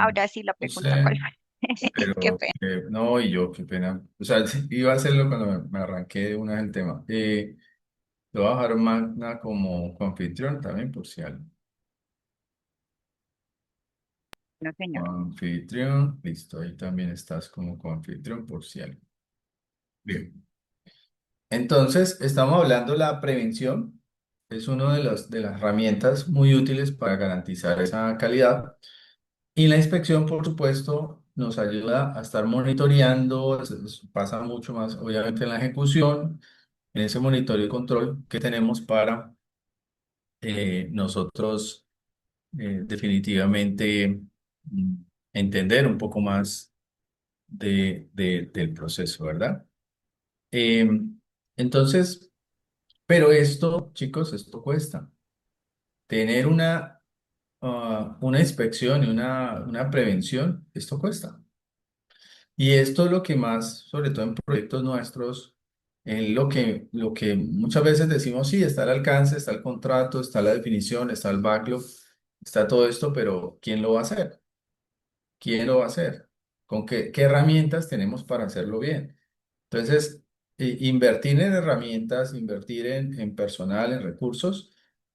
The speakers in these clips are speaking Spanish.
Ahora sí la no pregunta, ¿cuál sé, fue? Qué pero pena. no, y yo, qué pena. O sea, iba a hacerlo cuando me arranqué de una vez el tema. Lo voy a dejar Magna como anfitrión también, por si algo. No, señor. Anfitrión, listo, ahí también estás como anfitrión, por si algo. Bien. Entonces, estamos hablando de la prevención. Es una de las herramientas muy útiles para garantizar esa calidad. Y la inspección, por supuesto, nos ayuda a estar monitoreando, pasa mucho más, obviamente, en la ejecución, en ese monitoreo y control que tenemos para nosotros definitivamente mm, entender un poco más del proceso, ¿verdad? Eh, entonces, pero esto, chicos, esto cuesta. Tener una inspección y una prevención, esto cuesta. Y esto es lo que más, sobre todo en proyectos nuestros, en lo que muchas veces decimos, sí, está el alcance, está el contrato, está la definición, está el backlog, está todo esto, pero ¿quién lo va a hacer? ¿Quién lo va a hacer? ¿Con qué herramientas tenemos para hacerlo bien? Entonces, invertir en herramientas, invertir en personal, en recursos,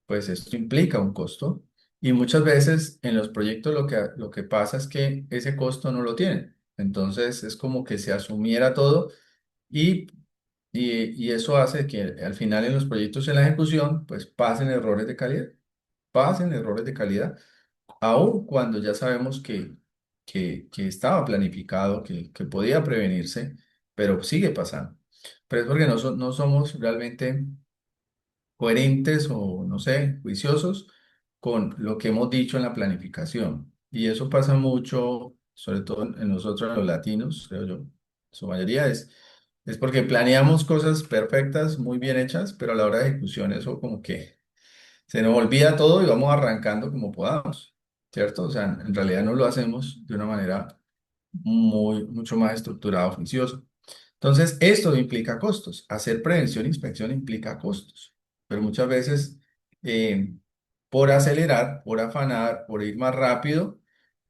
pues esto implica un costo. Y muchas veces en los proyectos lo que pasa es que ese costo no lo tienen. Entonces es como que se asumiera todo y, y eso hace que al final en los proyectos en la ejecución, pues pasen errores de calidad, aun cuando ya sabemos que estaba planificado, que podía prevenirse, pero sigue pasando. Pero es porque no somos realmente coherentes o, no sé, juiciosos con lo que hemos dicho en la planificación. Y eso pasa mucho, sobre todo en nosotros los latinos, creo yo. Su mayoría es porque planeamos cosas perfectas, muy bien hechas, pero a la hora de ejecución eso como que se nos olvida todo y vamos arrancando como podamos, ¿cierto? O sea, en realidad no lo hacemos de una manera mucho más estructurada, oficiosa. Entonces, esto implica costos. Hacer prevención e inspección implica costos, pero muchas veces por acelerar, por afanar, por ir más rápido,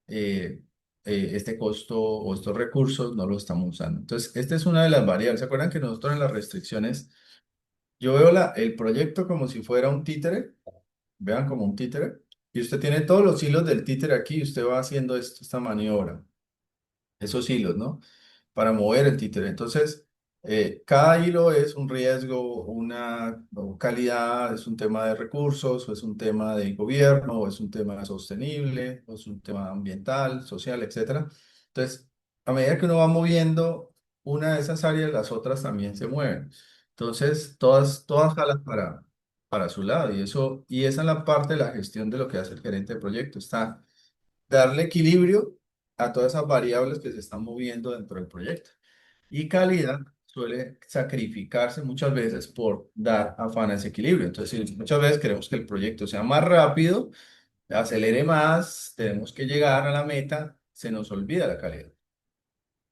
eh, este costo o estos recursos no lo estamos usando. Entonces, esta es una de las variables. ¿Se acuerdan que nosotros en las restricciones, yo veo el proyecto como si fuera un títere? Vean como un títere. Y usted tiene todos los hilos del títere aquí y usted va haciendo esta maniobra, esos hilos, ¿no? Para mover el títere. Entonces, cada hilo es un riesgo, una o calidad, es un tema de recursos, o es un tema de gobierno, o es un tema sostenible, o es un tema ambiental, social, etcétera. Entonces, a medida que uno va moviendo una de esas áreas, las otras también se mueven. Entonces, todas jalan para su lado. Y esa es la parte de la gestión de lo que hace el gerente de proyecto. Está darle equilibrio a todas esas variables que se están moviendo dentro del proyecto. Y calidad suele sacrificarse muchas veces por dar afán a ese equilibrio. Entonces, si muchas veces queremos que el proyecto sea más rápido, acelere más, tenemos que llegar a la meta, se nos olvida la calidad.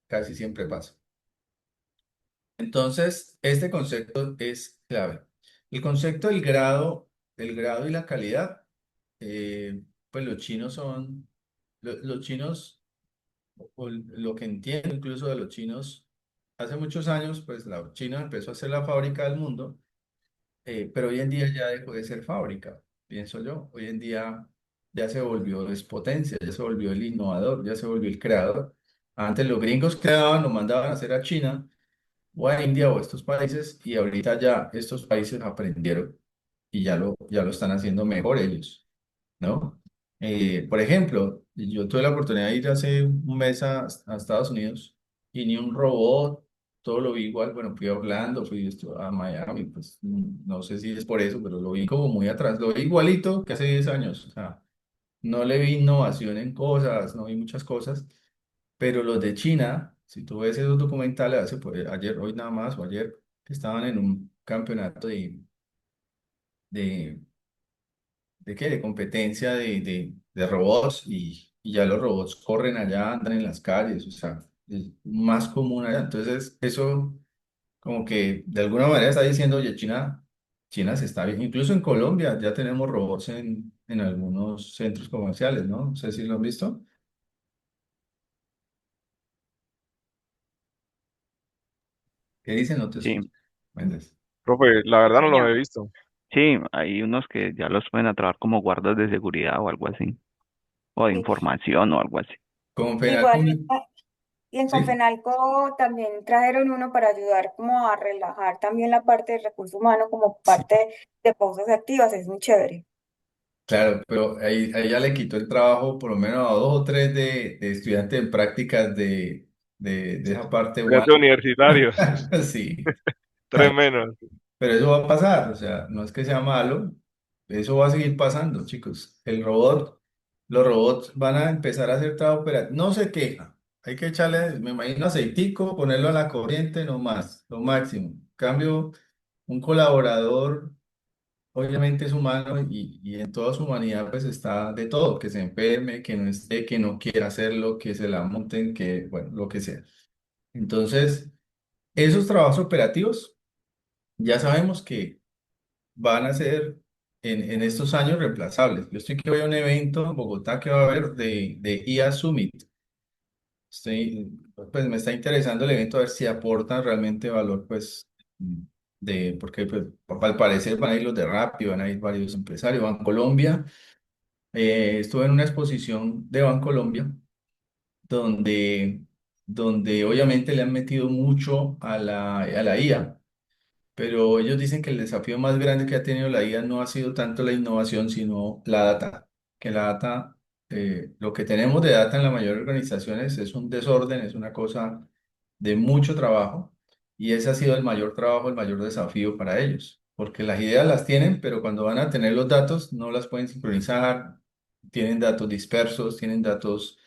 Casi siempre pasa. Entonces, este concepto es clave. El concepto el grado y la calidad, pues los chinos son, los chinos o lo que entiendo incluso de los chinos, hace muchos años, pues la China empezó a ser la fábrica del mundo, pero hoy en día ya dejó de ser fábrica, pienso yo. Hoy en día ya se volvió es potencia, ya se volvió el innovador, ya se volvió el creador. Antes los gringos creaban, lo mandaban a hacer a China o a India o a estos países y ahorita ya estos países aprendieron y ya lo están haciendo mejor ellos. ¿No? Por ejemplo, yo tuve la oportunidad de ir hace un mes a Estados Unidos y ni un robot, todo lo vi igual. Bueno, fui a Orlando, a Miami, pues no sé si es por eso, pero lo vi como muy atrás, lo vi igualito que hace 10 años. O sea, no le vi innovación en cosas, no vi muchas cosas, pero los de China, si tú ves esos documentales, ayer, hoy nada más, o ayer, que estaban en un campeonato de ¿de qué? De competencia de robots y ya los robots corren allá, andan en las calles, o sea, es más común allá. Entonces, eso como que de alguna manera está diciendo, oye, China se está bien. Incluso en Colombia ya tenemos robots en algunos centros comerciales, ¿no? No sé si lo han visto. ¿Qué dicen? No te Sí, escucho. Méndez. Profe, la verdad no los he señor. visto. Sí, hay unos que ya los pueden atraer como guardas de seguridad o algo así, o de Sí. información o algo así. Con Igual, Fenalco, y en sí, Confenalco también trajeron uno para ayudar como a relajar también la parte de recursos humanos como sí, parte de pausas activas, es muy chévere. claro, pero ahí ya le quitó el trabajo por lo menos a dos o tres de estudiantes en prácticas de esa parte Estudiantes humana. universitarios, Sí. tres menos. Pero eso va a pasar, o sea, no es que sea malo, eso va a seguir pasando, chicos. Los robots van a empezar a hacer trabajo operativo. No se queja, hay que echarle, me imagino, aceitico, ponerlo a la corriente, no más, lo máximo. En cambio, un colaborador, obviamente es humano y en toda su humanidad, pues está de todo, que se enferme, que no esté, que no quiera hacerlo, que se la monten, que, bueno, lo que sea. Entonces, esos trabajos operativos, ya sabemos que van a ser en estos años reemplazables. Yo estoy que voy a un evento en Bogotá que va a haber de IA Summit. Pues me está interesando el evento a ver si aportan realmente valor, pues, porque pues, al parecer van a ir los de Rappi, van a ir varios empresarios. Bancolombia, estuve en una exposición de Bancolombia donde, donde obviamente le han metido mucho a la IA. Pero ellos dicen que el desafío más grande que ha tenido la IA no ha sido tanto la innovación, sino la data. Que la data, lo que tenemos de data en la mayoría de organizaciones es un desorden, es una cosa de mucho trabajo. Y ese ha sido el mayor trabajo, el mayor desafío para ellos. Porque las ideas las tienen, pero cuando van a tener los datos no las pueden sincronizar, tienen datos dispersos, tienen datos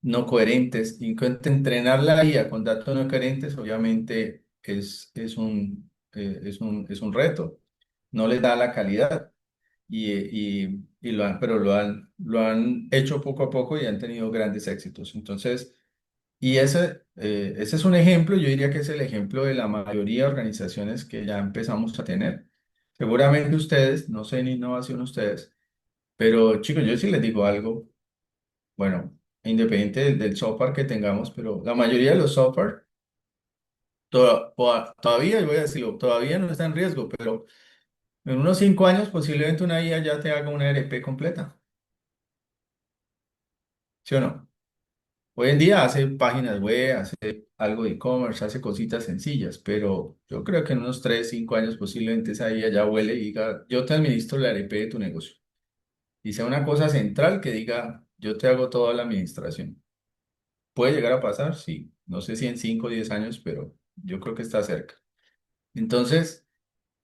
no coherentes. Y entrenar la IA con datos no coherentes, obviamente, es un reto. No les da la calidad. Pero lo han hecho poco a poco y han tenido grandes éxitos. Entonces, ese es un ejemplo, yo diría que es el ejemplo de la mayoría de organizaciones que ya empezamos a tener. Seguramente ustedes, no sé en innovación ustedes, pero chicos, yo sí les digo algo. Bueno, independiente del software que tengamos, pero la mayoría de los software todavía, yo voy a decirlo, todavía no está en riesgo, pero en unos 5 años posiblemente una IA ya te haga una ERP completa, ¿sí o no? Hoy en día hace páginas web, hace algo de e-commerce, hace cositas sencillas, pero yo creo que en unos 3 5 años posiblemente esa IA ya huele y diga, yo te administro la ERP de tu negocio. Y sea una cosa central que diga, yo te hago toda la administración. ¿Puede llegar a pasar? Sí. No sé si en 5 o 10 años, pero yo creo que está cerca. Entonces,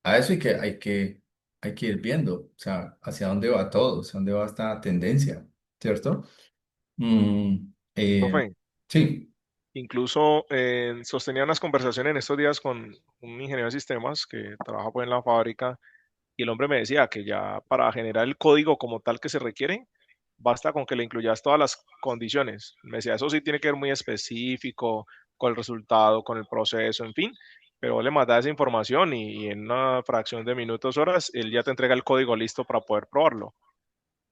a eso hay que ir viendo, o sea, hacia dónde va todo, hacia dónde va esta tendencia, ¿cierto? Mm, eh, Profe, sí, incluso sostenía unas conversaciones en estos días con un ingeniero de sistemas que trabaja pues en la fábrica y el hombre me decía que ya para generar el código como tal que se requiere, basta con que le incluyas todas las condiciones. Me decía, eso sí tiene que ser muy específico con el resultado, con el proceso, en fin, pero vos le mandas esa información y en una fracción de minutos, horas, él ya te entrega el código listo para poder probarlo.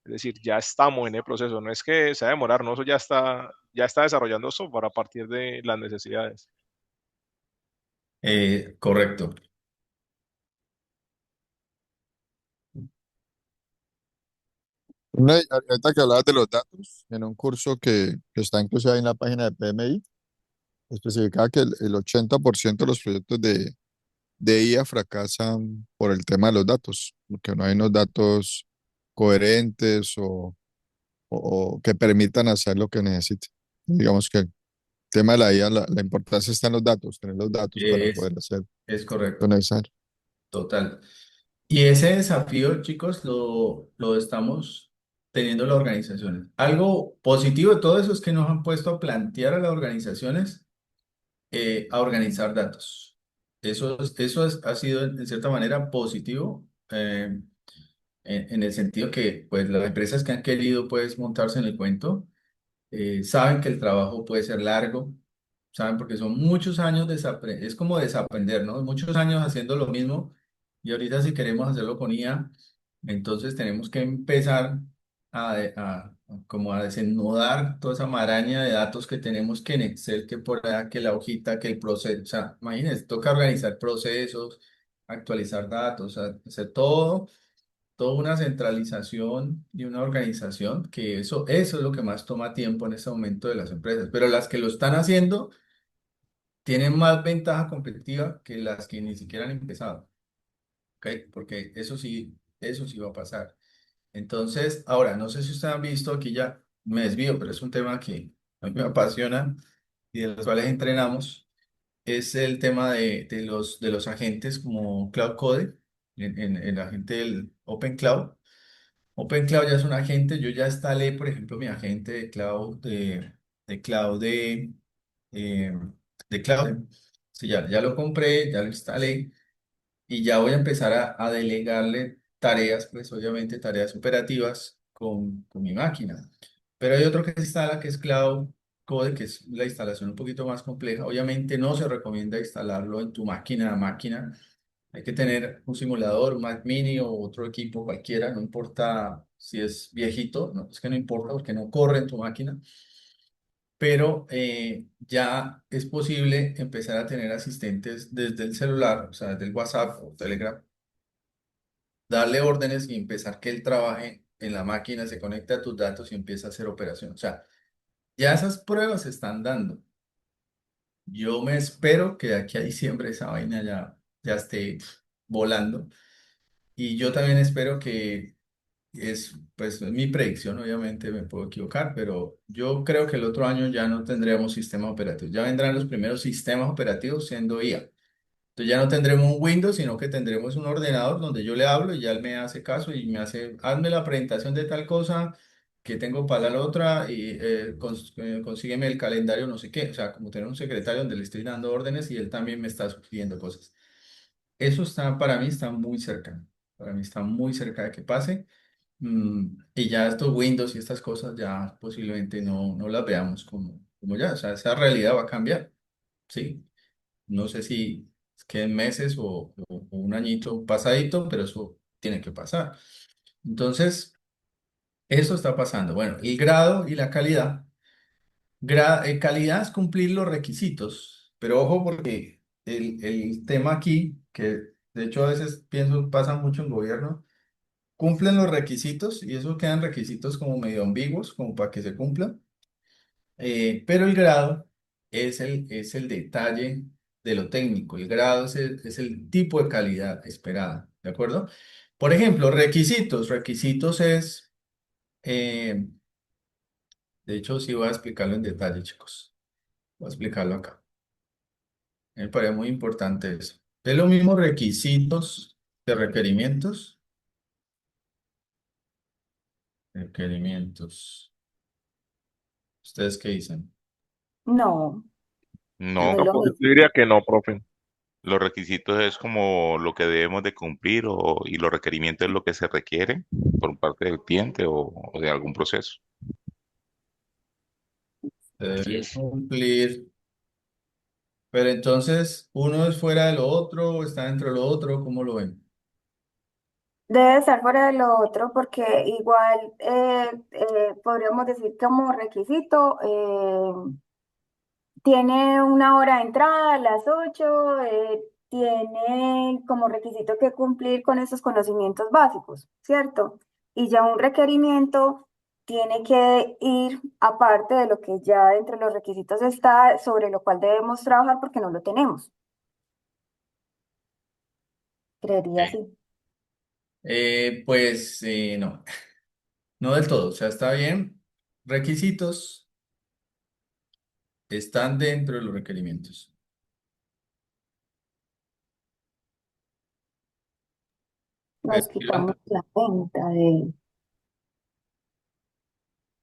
Es decir, ya estamos en el proceso, no es que se va a demorar, no, eso ya está desarrollando software a partir de las necesidades. correcto. Ahorita que hablabas de los datos, en un curso que está incluso ahí en la página de PMI, especificaba que el 80% de los proyectos de IA fracasan por el tema de los datos, porque no hay unos datos coherentes o que permitan hacer lo que necesita. Digamos que el tema de la IA, la importancia está en los datos, tener los datos para Es, poder hacer es lo correcto, necesario. total. Y ese desafío, chicos, lo estamos teniendo las organizaciones. Algo positivo de todo eso es que nos han puesto a plantear a las organizaciones a organizar datos. Ha sido en cierta manera positivo en el sentido que pues, las empresas que han querido pues, montarse en el cuento saben que el trabajo puede ser largo, saben porque son muchos años es como desaprender, ¿no? Muchos años haciendo lo mismo y ahorita si queremos hacerlo con IA, entonces tenemos que empezar como a desenudar toda esa maraña de datos que tenemos que en Excel, que por allá, que la hojita, que el proceso, o sea, imagínense, toca organizar procesos, actualizar datos, o sea, hacer toda una centralización y una organización, que eso es lo que más toma tiempo en este momento de las empresas, pero las que lo están haciendo tienen más ventaja competitiva que las que ni siquiera han empezado, ¿ok? Porque eso sí va a pasar. Entonces, ahora, no sé si ustedes han visto, aquí ya me desvío, pero es un tema que a mí me apasiona y de los cuales entrenamos, es el tema de los agentes como Cloud Code, en el agente del Open Cloud. Open Cloud ya es un agente, yo ya instalé, por ejemplo, mi agente de cloud eh, de cloud. Sí, ya lo compré, ya lo instalé y ya voy a empezar a delegarle tareas, pues obviamente tareas operativas con mi máquina. Pero hay otro que se instala que es Cloud Code, que es la instalación un poquito más compleja. Obviamente no se recomienda instalarlo en tu máquina a máquina. Hay que tener un simulador, un Mac Mini o otro equipo cualquiera, no importa si es viejito, no, es que no importa porque no corre en tu máquina, pero ya es posible empezar a tener asistentes desde el celular, o sea, desde el WhatsApp o Telegram, darle órdenes y empezar que él trabaje en la máquina, se conecte a tus datos y empiece a hacer operación. O sea, ya esas pruebas se están dando. Yo me espero que de aquí a diciembre esa vaina ya esté volando. Y yo también espero que pues es mi predicción, obviamente me puedo equivocar, pero yo creo que el otro año ya no tendremos sistemas operativos. Ya vendrán los primeros sistemas operativos siendo IA. Entonces ya no tendremos un Windows, sino que tendremos un ordenador donde yo le hablo y ya él me hace caso y me hace, hazme la presentación de tal cosa que tengo para la otra y consígueme el calendario, no sé qué. O sea, como tener un secretario donde le estoy dando órdenes y él también me está sugiriendo cosas. Eso está, para mí está muy cerca. Para mí está muy cerca de que pase. Y ya estos Windows y estas cosas ya posiblemente no las veamos como ya. O sea, esa realidad va a cambiar. Sí. No sé si queden meses o un añito pasadito, pero eso tiene que pasar. Entonces, eso está pasando. Bueno, el grado y la calidad. Calidad es cumplir los requisitos, pero ojo porque el tema aquí, que de hecho a veces pienso pasa mucho en gobierno, cumplen los requisitos y eso quedan requisitos como medio ambiguos, como para que se cumplan. Pero el grado es el detalle de lo técnico. El grado es el tipo de calidad esperada, ¿de acuerdo? Por ejemplo, requisitos. Requisitos es, eh, de hecho, sí voy a explicarlo en detalle, chicos. Voy a explicarlo acá. Me parece muy importante eso. Es lo mismo requisitos de requerimientos. Requerimientos. ¿Ustedes qué dicen? No, no No, es lo Yo mismo. diría que no, profe. los requisitos es como lo que debemos de cumplir y los requerimientos es lo que se requiere por parte del cliente o de algún proceso. Se Así debe es. cumplir. Pero entonces, ¿uno es fuera de lo otro o está dentro de lo otro? ¿Cómo lo ven? Debe estar fuera de lo otro porque igual podríamos decir como requisito, tiene una hora de entrada a las 8, tiene como requisito que cumplir con esos conocimientos básicos, ¿cierto? Y ya un requerimiento tiene que ir aparte de lo que ya entre los requisitos está, sobre lo cual debemos trabajar porque no lo tenemos. Creería Ok. así. Pues no, no del todo. O sea, está bien. Requisitos están dentro de los requerimientos. Pero Nos quitamos la venta de...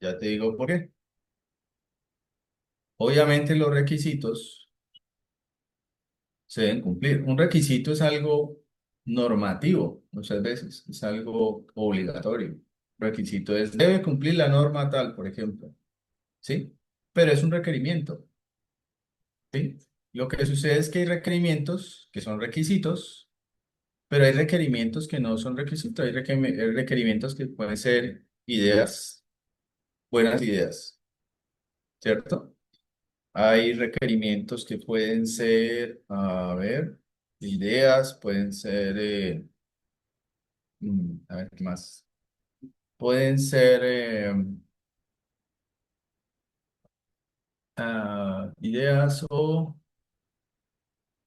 ya te digo por qué. Obviamente los requisitos se deben cumplir. Un requisito es algo normativo, muchas veces, es algo obligatorio. Requisito es, debe cumplir la norma tal, por ejemplo, ¿sí? Pero es un requerimiento, ¿sí? Lo que sucede es que hay requerimientos que son requisitos, pero hay requerimientos que no son requisitos, hay requerimientos que pueden ser ideas, buenas ideas, ¿cierto? Hay requerimientos que pueden ser, a ver, ideas, pueden ser, a ver, ¿qué más? Pueden ser ideas o,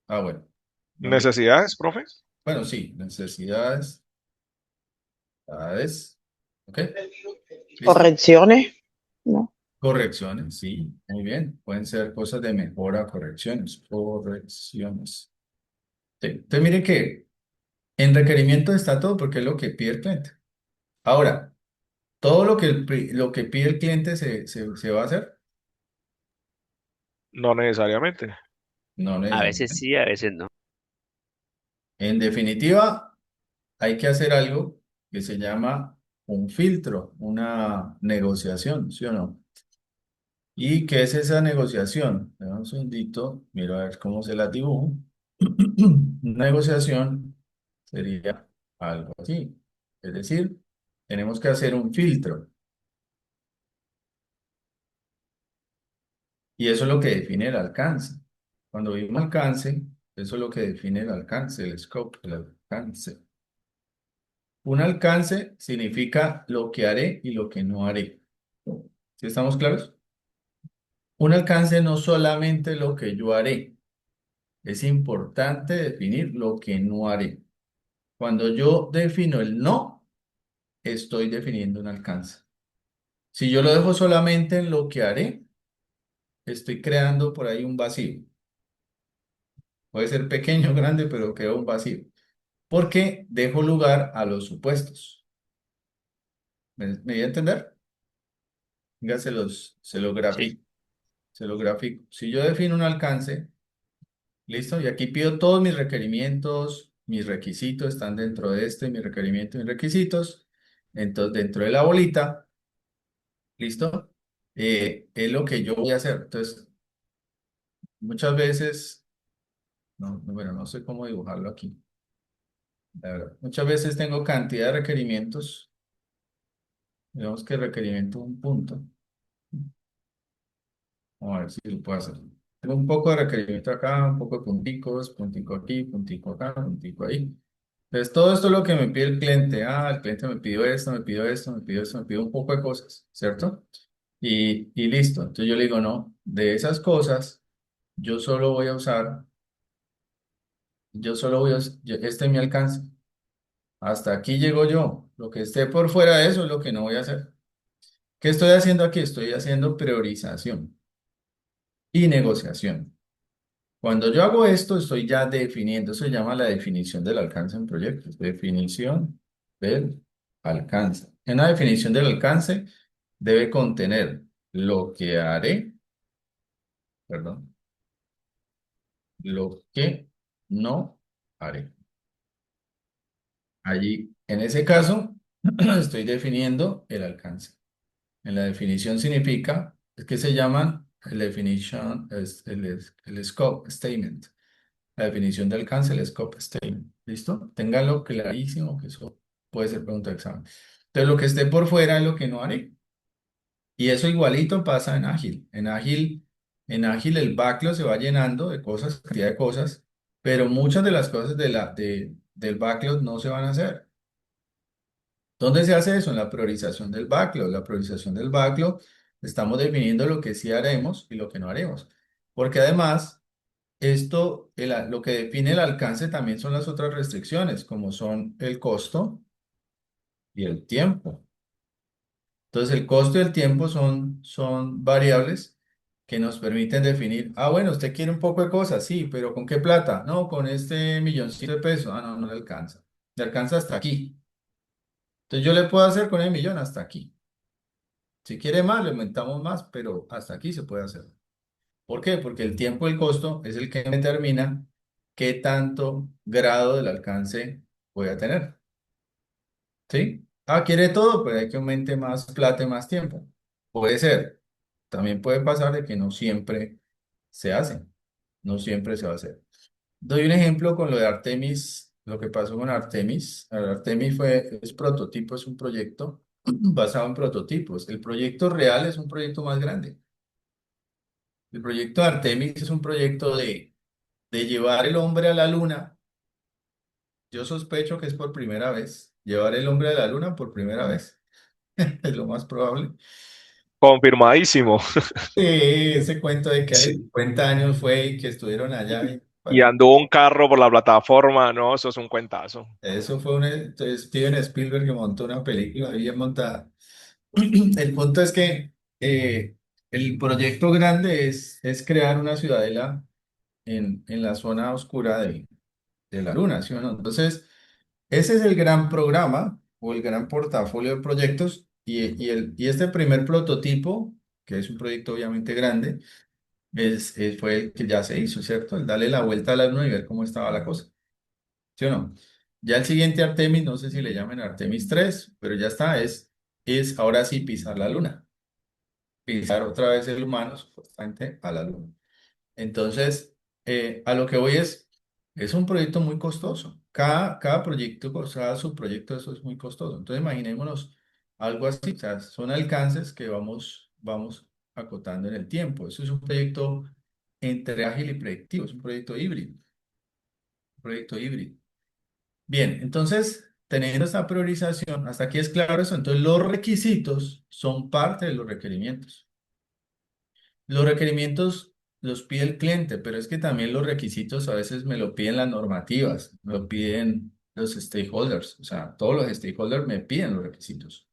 bueno, no me- ¿Necesidades, profe? bueno, sí, necesidades, necesidades, ¿ok? ¿Listo? Correcciones, ¿no? Correcciones, sí, muy bien. Pueden ser cosas de mejora, correcciones, correcciones. Sí. Entonces, mire que en requerimiento está todo porque es lo que pide el cliente. Ahora, todo lo que pide el cliente se va a hacer, No necesariamente. no A veces necesariamente. sí, a veces no. En definitiva, hay que hacer algo que se llama un filtro, una negociación, ¿sí o no? ¿Y qué es esa negociación? Dame un segundito, miro a ver cómo se la dibujo. Una negociación sería algo así. Es decir, tenemos que hacer un filtro. Y eso es lo que define el alcance. Cuando vimos alcance, eso es lo que define el alcance, el scope, el alcance. Un alcance significa lo que haré y lo que no haré. ¿Sí estamos claros? Un alcance no solamente lo que yo haré, es importante definir lo que no haré. Cuando yo defino el no, estoy definiendo un alcance. Si yo lo dejo solamente en lo que haré, estoy creando por ahí un vacío. Puede ser pequeño o grande, pero creo un vacío. Porque dejo lugar a los supuestos. ¿Me voy a entender? Venga, se los Sí. grafico. Se los grafico. Si yo defino un alcance, listo, y aquí pido todos mis requerimientos, mis requisitos están dentro de este, mis requerimientos y mis requisitos. Entonces, dentro de la bolita, listo, es lo que yo voy a hacer. Entonces, muchas veces, bueno, no sé cómo dibujarlo aquí. La verdad. Muchas veces tengo cantidad de requerimientos. Digamos que requerimiento un punto. Vamos a ver si lo puedo hacer. Tengo un poco de requerimiento acá, un poco de punticos, puntico aquí, puntico acá, puntico ahí. Entonces, todo esto es lo que me pide el cliente. El cliente me pidió esto, me pidió esto, me pidió esto, me pidió un poco de cosas, ¿cierto? Y listo. Entonces yo le digo, no, de esas cosas, yo solo voy a usar, este es mi alcance. Hasta aquí llego yo. Lo que esté por fuera de eso es lo que no voy a hacer. ¿Qué estoy haciendo aquí? Estoy haciendo priorización y negociación. Cuando yo hago esto, estoy ya definiendo, eso se llama la definición del alcance en proyectos. Definición del alcance. En la definición del alcance debe contener lo que haré, perdón, lo que no haré. Allí, en ese caso, estoy definiendo el alcance. En la definición significa, es que se llaman, la definition es el scope statement. La definición de alcance, el scope statement. ¿Listo? Ténganlo clarísimo, que eso puede ser pregunta de examen. Entonces, lo que esté por fuera es lo que no haré. Y eso igualito pasa en Ágil. En Ágil el backlog se va llenando de cosas, cantidad de cosas, pero muchas de las cosas del backlog no se van a hacer. ¿Dónde se hace eso? En la priorización del backlog. La priorización del backlog, estamos definiendo lo que sí haremos y lo que no haremos. Porque además, lo que define el alcance también son las otras restricciones, como son el costo y el tiempo. Entonces, el costo y el tiempo son variables que nos permiten definir, bueno, usted quiere un poco de cosas, sí, pero ¿con qué plata? No, con este milloncito de pesos. No, no le alcanza. Le alcanza hasta aquí. Entonces, yo le puedo hacer con el millón hasta aquí. Si quiere más, le aumentamos más, pero hasta aquí se puede hacer. ¿Por qué? Porque el tiempo y el costo es el que determina qué tanto grado del alcance voy a tener. ¿Sí? Quiere todo, pero hay que aumente más plata y más tiempo. Puede ser. También puede pasar de que no siempre se hace. No siempre se va a hacer. Doy un ejemplo con lo de Artemis, lo que pasó con Artemis. Artemis es prototipo, es un proyecto. basado en prototipos. El proyecto real es un proyecto más grande. El proyecto Artemis es un proyecto de llevar el hombre a la luna. Yo sospecho que es por primera vez. Llevar el hombre a la luna por primera vez. Es lo más probable. Confirmadísimo. Ese cuento de que hace Sí. 50 años fue y que estuvieron allá. Y Bueno, anduvo un carro por la plataforma, no, eso es un cuentazo. eso fue Steven Spielberg que montó una película bien montada. El punto es que el proyecto grande es crear una ciudadela en la zona oscura de la Luna, ¿sí o no? Entonces, ese es el gran programa o el gran portafolio de proyectos y este primer prototipo, que es un proyecto obviamente grande, fue el que ya se hizo, ¿cierto? El darle la vuelta a la Luna y ver cómo estaba la cosa, ¿sí o no? Ya el siguiente Artemis, no sé si le llaman Artemis 3, pero ya está, es ahora sí pisar la Luna, pisar otra vez el humano supuestamente a la Luna. Entonces, a lo que voy es un proyecto muy costoso. Cada proyecto, cada subproyecto, eso es muy costoso. Entonces, imaginémonos algo así. O sea, son alcances que vamos acotando en el tiempo. Eso es un proyecto entre ágil y predictivo. Es un proyecto híbrido. Un proyecto híbrido. Bien, entonces, teniendo esta priorización, hasta aquí es claro eso. Entonces, los requisitos son parte de los requerimientos. Los requerimientos los pide el cliente, pero es que también los requisitos a veces me lo piden las normativas, me lo piden los stakeholders, o sea, todos los stakeholders me piden los requisitos.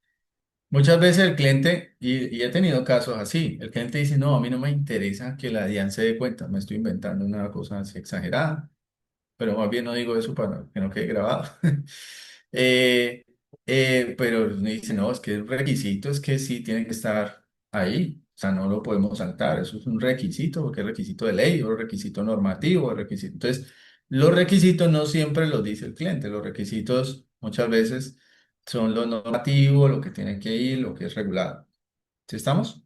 Muchas veces el cliente, y he tenido casos así, el cliente dice, no, a mí no me interesa que la DIAN se dé cuenta, me estoy inventando una cosa así exagerada, pero más bien no digo eso para que no quede grabado. Eh, pero me dice, no, es que el requisito es que sí tiene que estar ahí, o sea, no lo podemos saltar, eso es un requisito, porque es requisito de ley, o requisito normativo, o requisito. Entonces, los requisitos no siempre los dice el cliente, los requisitos muchas veces son lo normativo, lo que tiene que ir, lo que es regulado. ¿Sí estamos?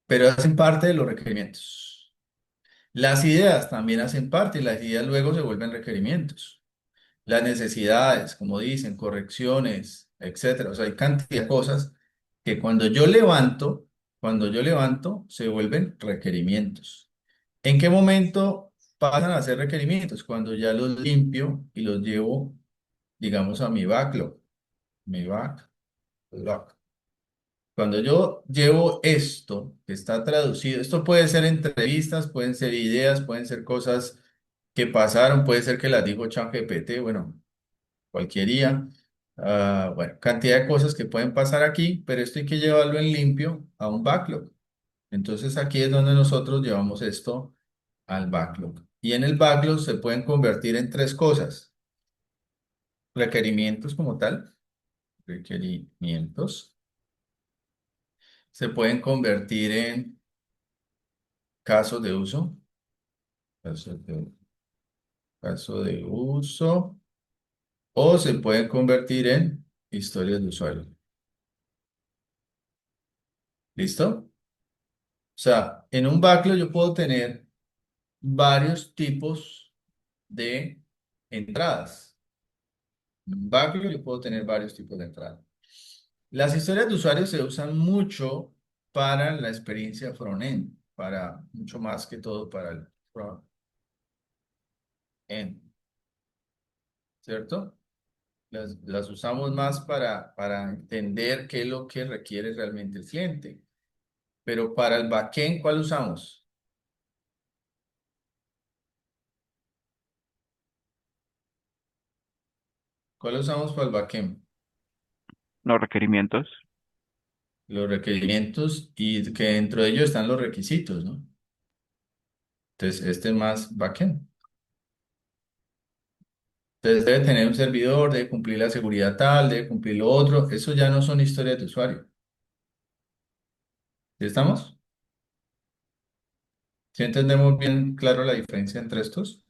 Pero hacen parte de los requerimientos. Las ideas también hacen parte y las ideas luego se vuelven requerimientos. Las necesidades, como dicen, correcciones, etcétera. O sea, hay cantidad de cosas que cuando yo levanto, se vuelven requerimientos. ¿En qué momento pasan a ser requerimientos? Cuando ya los limpio y los llevo, digamos, a mi backlog. Cuando yo llevo esto, que está traducido, esto puede ser entrevistas, pueden ser ideas, pueden ser cosas que pasaron, puede ser que las dijo ChatGPT, bueno, cualquier IA. Bueno, cantidad de cosas que pueden pasar aquí, pero esto hay que llevarlo en limpio a un backlog. Entonces aquí es donde nosotros llevamos esto al backlog. Y en el backlog se pueden convertir en tres cosas. Requerimientos como tal, requerimientos. Se pueden convertir en casos de uso, casos de, caso de uso, o se pueden convertir en historias de usuario. ¿Listo? O sea, en un backlog yo puedo tener varios tipos de entradas. En un backlog yo puedo tener varios tipos de entradas. Las historias de usuarios se usan mucho para la experiencia front-end, para mucho más que todo para el front-end, ¿cierto? Las usamos más para entender qué es lo que requiere realmente el cliente. Pero para el backend, ¿cuál usamos? ¿Cuál usamos para el backend? Los requerimientos. Los requerimientos y que dentro de ellos están los requisitos, ¿no? Entonces, este es más backend. Entonces, debe tener un servidor, debe cumplir la seguridad tal, debe cumplir lo otro. Eso ya no son historias de usuario. ¿Sí estamos? ¿Sí entendemos bien claro la diferencia entre estos?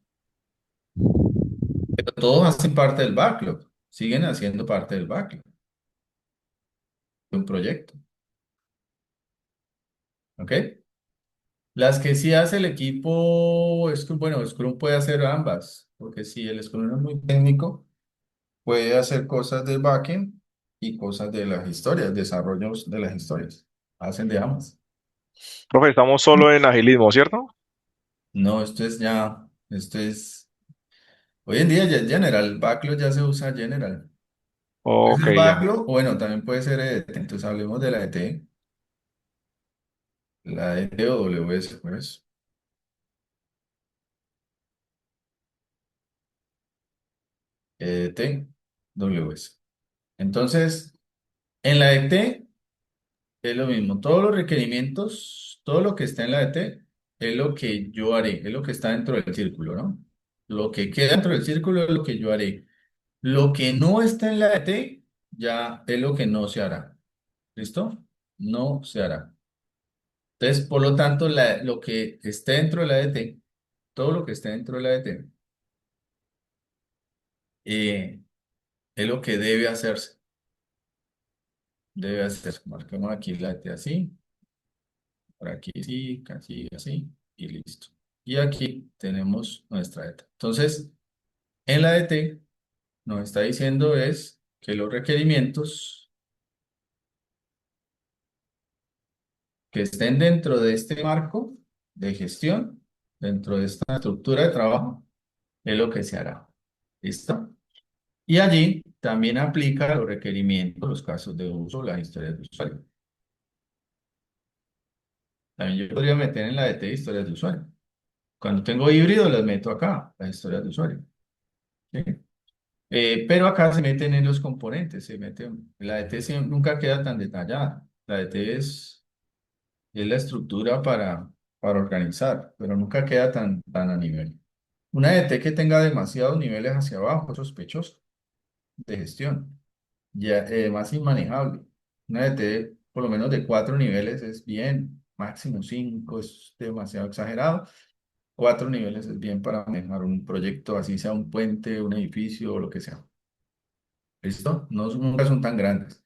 Pero todos hacen parte del backlog. Siguen haciendo parte del backlog de un proyecto. ¿Ok? Las que sí hace el equipo Scrum, bueno, Scrum puede hacer ambas, porque si el Scrum es muy técnico, puede hacer cosas del backend y cosas de las historias, desarrollos de las historias. Hacen de ambas. Profe, estamos solo en agilismo, ¿cierto? No, esto es, hoy en día ya es General, Backlog ya se usa General. Puede Ok, ser ya. Backlog, o bueno, también puede ser EDT. Entonces hablemos de la ET, la ET o WS, pues, EDT, WS. Entonces, en la ET es lo mismo, todos los requerimientos, todo lo que está en la ET es lo que yo haré, es lo que está dentro del círculo, ¿no? Lo que queda dentro del círculo es lo que yo haré. Lo que no está en la ET ya es lo que no se hará. ¿Listo? No se hará. Entonces, por lo tanto, lo que esté dentro de la ET, todo lo que esté dentro de la ET, eh, es lo que debe hacerse. Debe hacerse. Marquemos aquí la ET así, por aquí así, casi así, y listo. Y aquí tenemos nuestra ET. Entonces, en la ET nos está diciendo es que los requerimientos que estén dentro de este marco de gestión, dentro de esta estructura de trabajo, es lo que se hará. ¿Listo? Y allí también aplica los requerimientos, los casos de uso, las historias de usuario. También yo podría meter en la DT historias de usuario. Cuando tengo híbrido, las meto acá, las historias de usuario. ¿Sí? Pero acá se meten en los componentes, se meten, la DT nunca queda tan detallada. La DT es la estructura para organizar, pero nunca queda tan a nivel. Una DT que tenga demasiados niveles hacia abajo, es sospechoso de gestión. Ya, más inmanejable. Una ET por lo menos de 4 niveles es bien, máximo 5 es demasiado exagerado. 4 niveles es bien para manejar un proyecto, así sea un puente, un edificio o lo que sea. ¿Listo? No, nunca son tan grandes.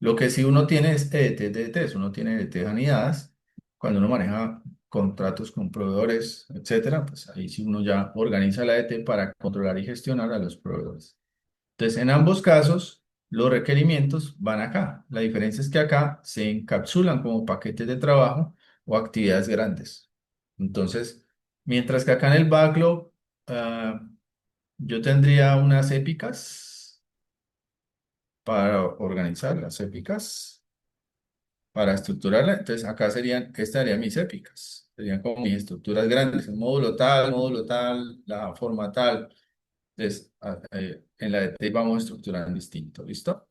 Lo que sí uno tiene es EDT de ETs, uno tiene EDT de unidades. Cuando uno maneja contratos con proveedores, etcétera, pues ahí sí uno ya organiza la ET para controlar y gestionar a los proveedores. Entonces, en ambos casos, los requerimientos van acá. La diferencia es que acá se encapsulan como paquetes de trabajo o actividades grandes. Entonces, mientras que acá en el backlog, ah, yo tendría unas épicas para organizar las épicas, para estructurarla. Entonces, acá estarían mis épicas. Serían como mis estructuras grandes, el módulo tal, la forma tal. Entonces, en la de T vamos a estructurar en distinto, ¿listo?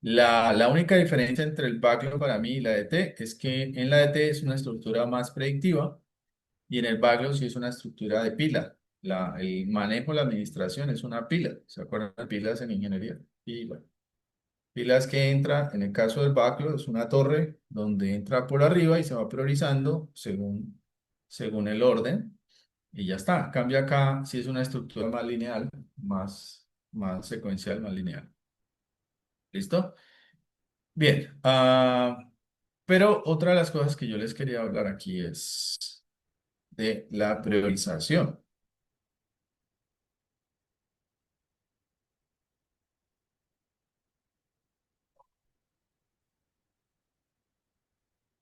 La única diferencia entre el backlog para mí y la DT es que en la DT es una estructura más predictiva y en el backlog sí es una estructura de pila. El manejo, la administración es una pila. ¿Se acuerdan de pilas en ingeniería? Y bueno, pilas que entra, en el caso del backlog, es una torre donde entra por arriba y se va priorizando según el orden y ya está. Cambia acá si es una estructura más lineal, más secuencial, más lineal. ¿Listo? Bien. Pero otra de las cosas que yo les quería hablar aquí es de la priorización.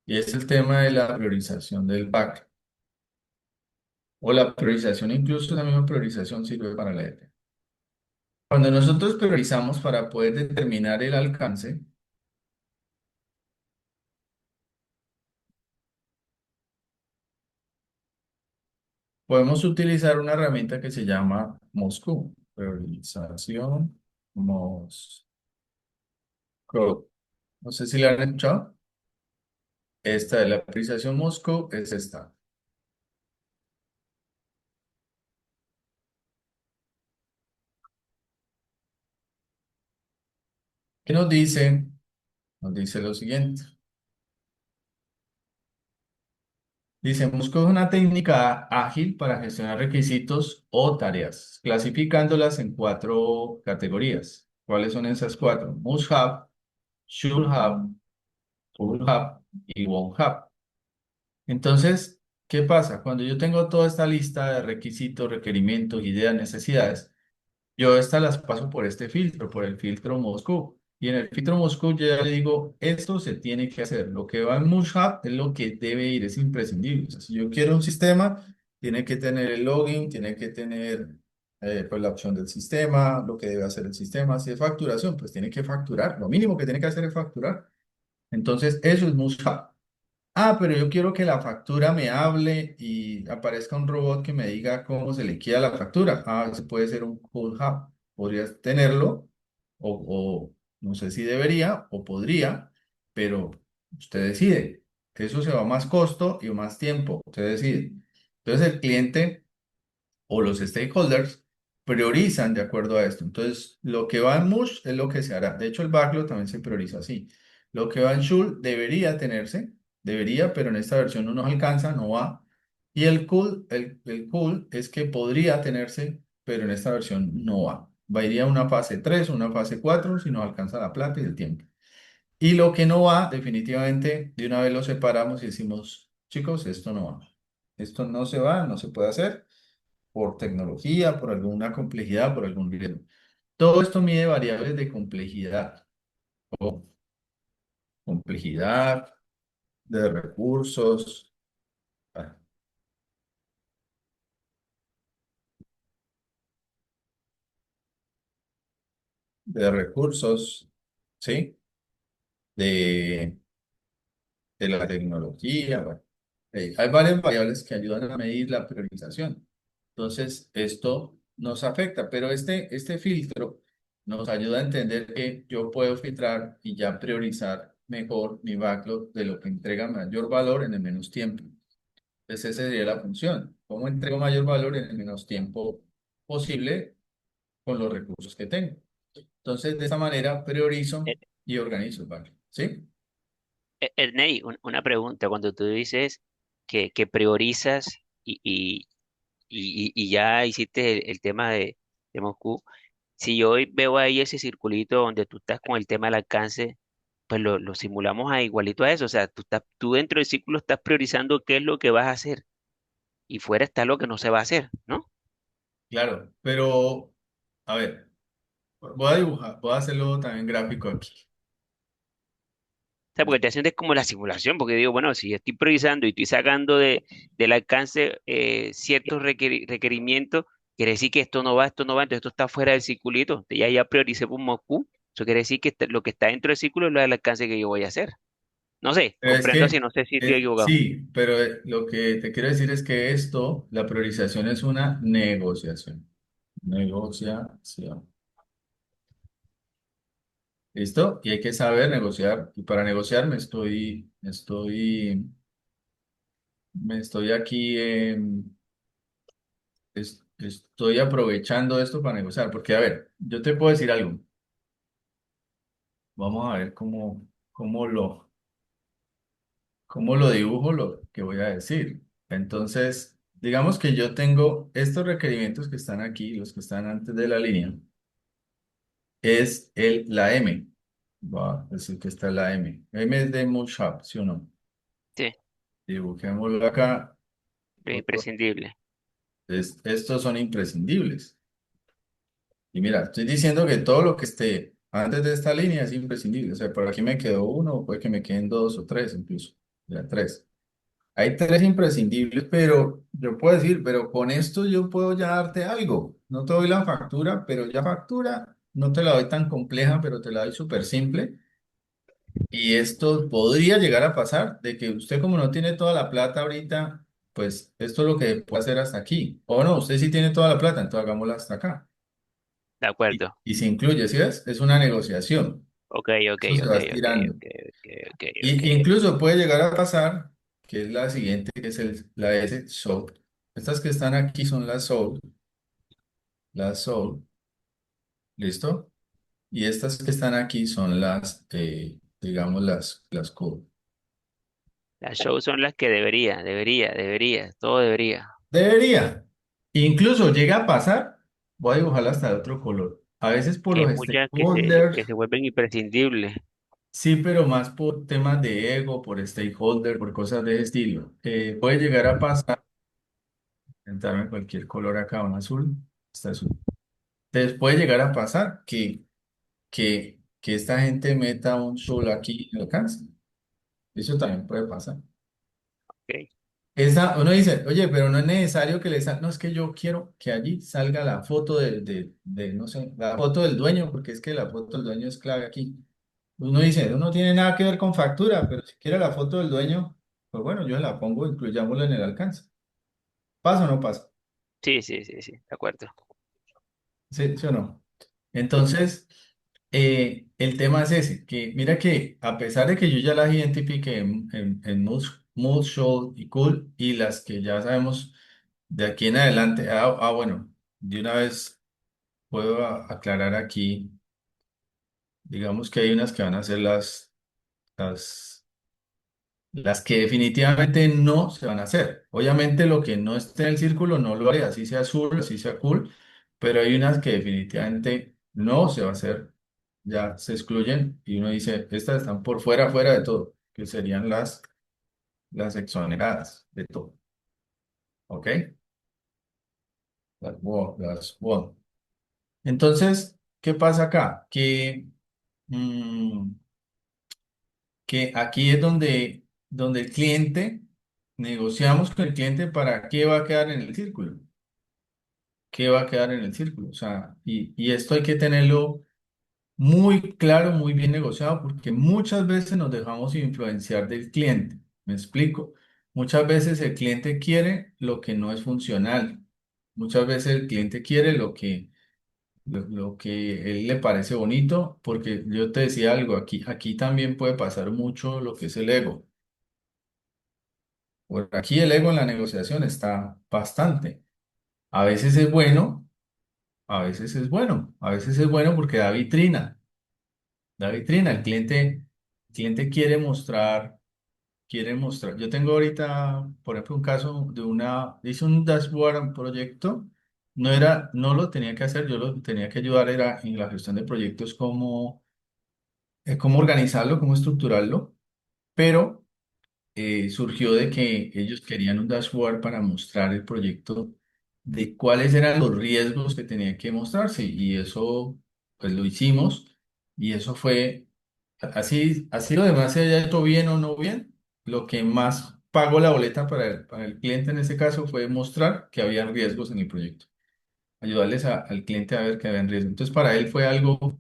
Y es el tema de la priorización del back. O la priorización, incluso la misma priorización sirve para la ET. Cuando nosotros priorizamos para poder determinar el alcance, podemos utilizar una herramienta que se llama Moscú. Priorización Moscú. No sé si la han escuchado. Esta de la priorización Moscú es esta. ¿Qué nos dice? Nos dice lo siguiente. Dice, Mosco es una técnica ágil para gestionar requisitos o tareas, clasificándolas en 4 categorías. ¿Cuáles son esas 4? Must have, should have, could have y won't have. Entonces, ¿qué pasa? Cuando yo tengo toda esta lista de requisitos, requerimientos, ideas, necesidades, yo estas las paso por este filtro, por el filtro Moscú. Y en el filtro Moscú yo ya le digo, esto se tiene que hacer. Lo que va en Mushab es lo que debe ir, es imprescindible. O sea, si yo quiero un sistema, tiene que tener el login, tiene que tener pues la opción del sistema, lo que debe hacer el sistema. Si es facturación, pues tiene que facturar. Lo mínimo que tiene que hacer es facturar. Entonces, eso es Mushab. Ah, pero yo quiero que la factura me hable y aparezca un robot que me diga cómo se liquida la factura. Ah, eso puede ser un Cool Hub. Podrías tenerlo, o no sé si debería o podría, pero usted decide. Eso se va más costo y más tiempo. Usted decide. Entonces el cliente o los stakeholders priorizan de acuerdo a esto. Entonces, lo que va en Mush es lo que se hará. De hecho, el backlog también se prioriza así. Lo que va en Shul debería tenerse, debería, pero en esta versión no nos alcanza, no va. Y el cool es que podría tenerse, pero en esta versión no va. Va iría a una fase 3 o una fase 4 si nos alcanza la plata y el tiempo. Y lo que no va, definitivamente, de una vez lo separamos y decimos, chicos, esto no va. Esto no se va, no se puede hacer por tecnología, por alguna complejidad, por algún riesgo. Todo esto mide variables de complejidad, o complejidad, de recursos, ah, de recursos, ¿sí? De, de la tecnología, bueno. Hay varias variables que ayudan a medir la priorización. Entonces, esto nos afecta, pero este filtro nos ayuda a entender que yo puedo filtrar y ya priorizar mejor mi backlog de lo que entrega mayor valor en el menos tiempo. Entonces, esa sería la función. ¿Cómo entrego mayor valor en el menos tiempo posible con los recursos que tengo? Entonces, de esa manera priorizo Eh, y organizo el backlog. ¿Sí? Ernei, una pregunta. Cuando tú dices que priorizas y ya hiciste el tema de Moscú, si yo hoy veo ahí ese circulito donde tú estás con el tema del alcance, pues lo simulamos a igualito a eso. O sea, tú dentro del círculo estás priorizando qué es lo que vas a hacer y fuera está lo que no se va a hacer, ¿no? O Claro, pero a ver, voy a dibujar, voy a hacerlo también gráfico aquí. sea, porque te hacen es como la simulación, porque digo, bueno, si yo estoy priorizando y estoy sacando del alcance ciertos requerimientos, quiere decir que esto no va, entonces esto está fuera del circulito. Ya prioricé por Moscú. Eso quiere decir que lo que está dentro del círculo es lo del alcance que yo voy a hacer. No sé, Es comprendo así, que, no sé si estoy equivocado. sí, pero lo que te quiero decir es que esto, la priorización es una negociación. Negociación. ¿Listo? Y hay que saber negociar. Y para negociar me estoy aquí, estoy aprovechando esto para negociar. Porque, a ver, yo te puedo decir algo. Vamos a ver cómo lo dibujo lo que voy a decir. Entonces, digamos que yo tengo estos requerimientos que están aquí, los que están antes de la línea, es la M. Va a decir que está la M. M es de Moonshot, ¿sí o no? Sí, Dibujémoslo acá. es imprescindible. Estos son imprescindibles. Y mira, estoy diciendo que todo lo que esté antes de esta línea es imprescindible. O sea, por aquí me quedó uno, puede que me queden dos o tres incluso. Ya, tres. Hay tres imprescindibles, pero yo puedo decir, pero con esto yo puedo ya darte algo. No te doy la factura, pero ya factura, no te la doy tan compleja, pero te la doy súper simple. Y esto podría llegar a pasar, de que usted como no tiene toda la plata ahorita, pues esto es lo que puede hacer hasta aquí. O no, usted sí tiene toda la plata, entonces hagámosla hasta acá. De Y, acuerdo. y se incluye, ¿sí ves? Es una negociación. Ok, ok, Eso se ok, va ok, estirando. ok, ok, ok, ok. Y incluso puede llegar a pasar, que es la siguiente, que es la S, SOAP. Estas que están aquí son las SOAP, ¿listo? Y estas que están aquí son digamos, las CODE. Las shows son las que debería, todo debería. Debería. Incluso llega a pasar, voy a dibujarla hasta de otro color. A veces por Que hay los muchas que stakeholders, se vuelven imprescindibles. sí, pero más por temas de ego, por stakeholder, por cosas de ese estilo. Puede llegar a pasar, entrarme cualquier color acá, un azul, está azul. Entonces puede llegar a pasar que que esta gente meta un solo aquí en el alcance. Eso también puede pasar. Ok. Uno dice, oye, pero no es necesario que le salga, no, es que yo quiero que allí salga la foto no sé, la foto del dueño, porque es que la foto del dueño es clave aquí. Uno dice, no tiene nada que ver con factura, pero si quiere la foto del dueño, pues bueno, yo la pongo, incluyámosla en el alcance. ¿Pasa o no pasa? Sí, sí, sí, sí, de acuerdo. ¿Sí, sí o no? Entonces, el tema es ese, que mira que a pesar de que yo ya las identifiqué en Mood, Show y Cool, y las que ya sabemos de aquí en adelante, bueno, de una vez puedo aclarar aquí, digamos que hay unas que van a ser las, las que definitivamente no se van a hacer. Obviamente lo que no esté en el círculo no lo haré, así sea azul, así sea cool, pero hay unas que definitivamente no se va a hacer, ya se excluyen y uno dice, estas están por fuera de todo, que serían las exoneradas de todo, ¿ok? Las WON. Entonces, ¿qué pasa acá? Mm, que aquí es donde el cliente, negociamos con el cliente para qué va a quedar en el círculo, qué va a quedar en el círculo. O sea, y esto hay que tenerlo muy claro, muy bien negociado, porque muchas veces nos dejamos influenciar del cliente. ¿Me explico? Muchas veces el cliente quiere lo que no es funcional. Muchas veces el cliente quiere lo que él le parece bonito, porque yo te decía algo, aquí también puede pasar mucho lo que es el ego. Por aquí el ego en la negociación está bastante. A veces es bueno, a veces es bueno, a veces es bueno porque da vitrina, da vitrina. El cliente quiere mostrar. Yo tengo ahorita, por ejemplo, un caso hice un dashboard, un proyecto. No lo tenía que hacer, yo lo tenía que ayudar, era en la gestión de proyectos, cómo organizarlo, cómo estructurarlo, pero surgió de que ellos querían un dashboard para mostrar el proyecto de cuáles eran los riesgos que tenía que mostrarse y eso pues lo hicimos y eso fue así lo demás se haya hecho bien o no bien, lo que más pagó la boleta para el cliente en ese caso fue mostrar que había riesgos en el proyecto, ayudarles al cliente a ver que había riesgos. Entonces para él fue algo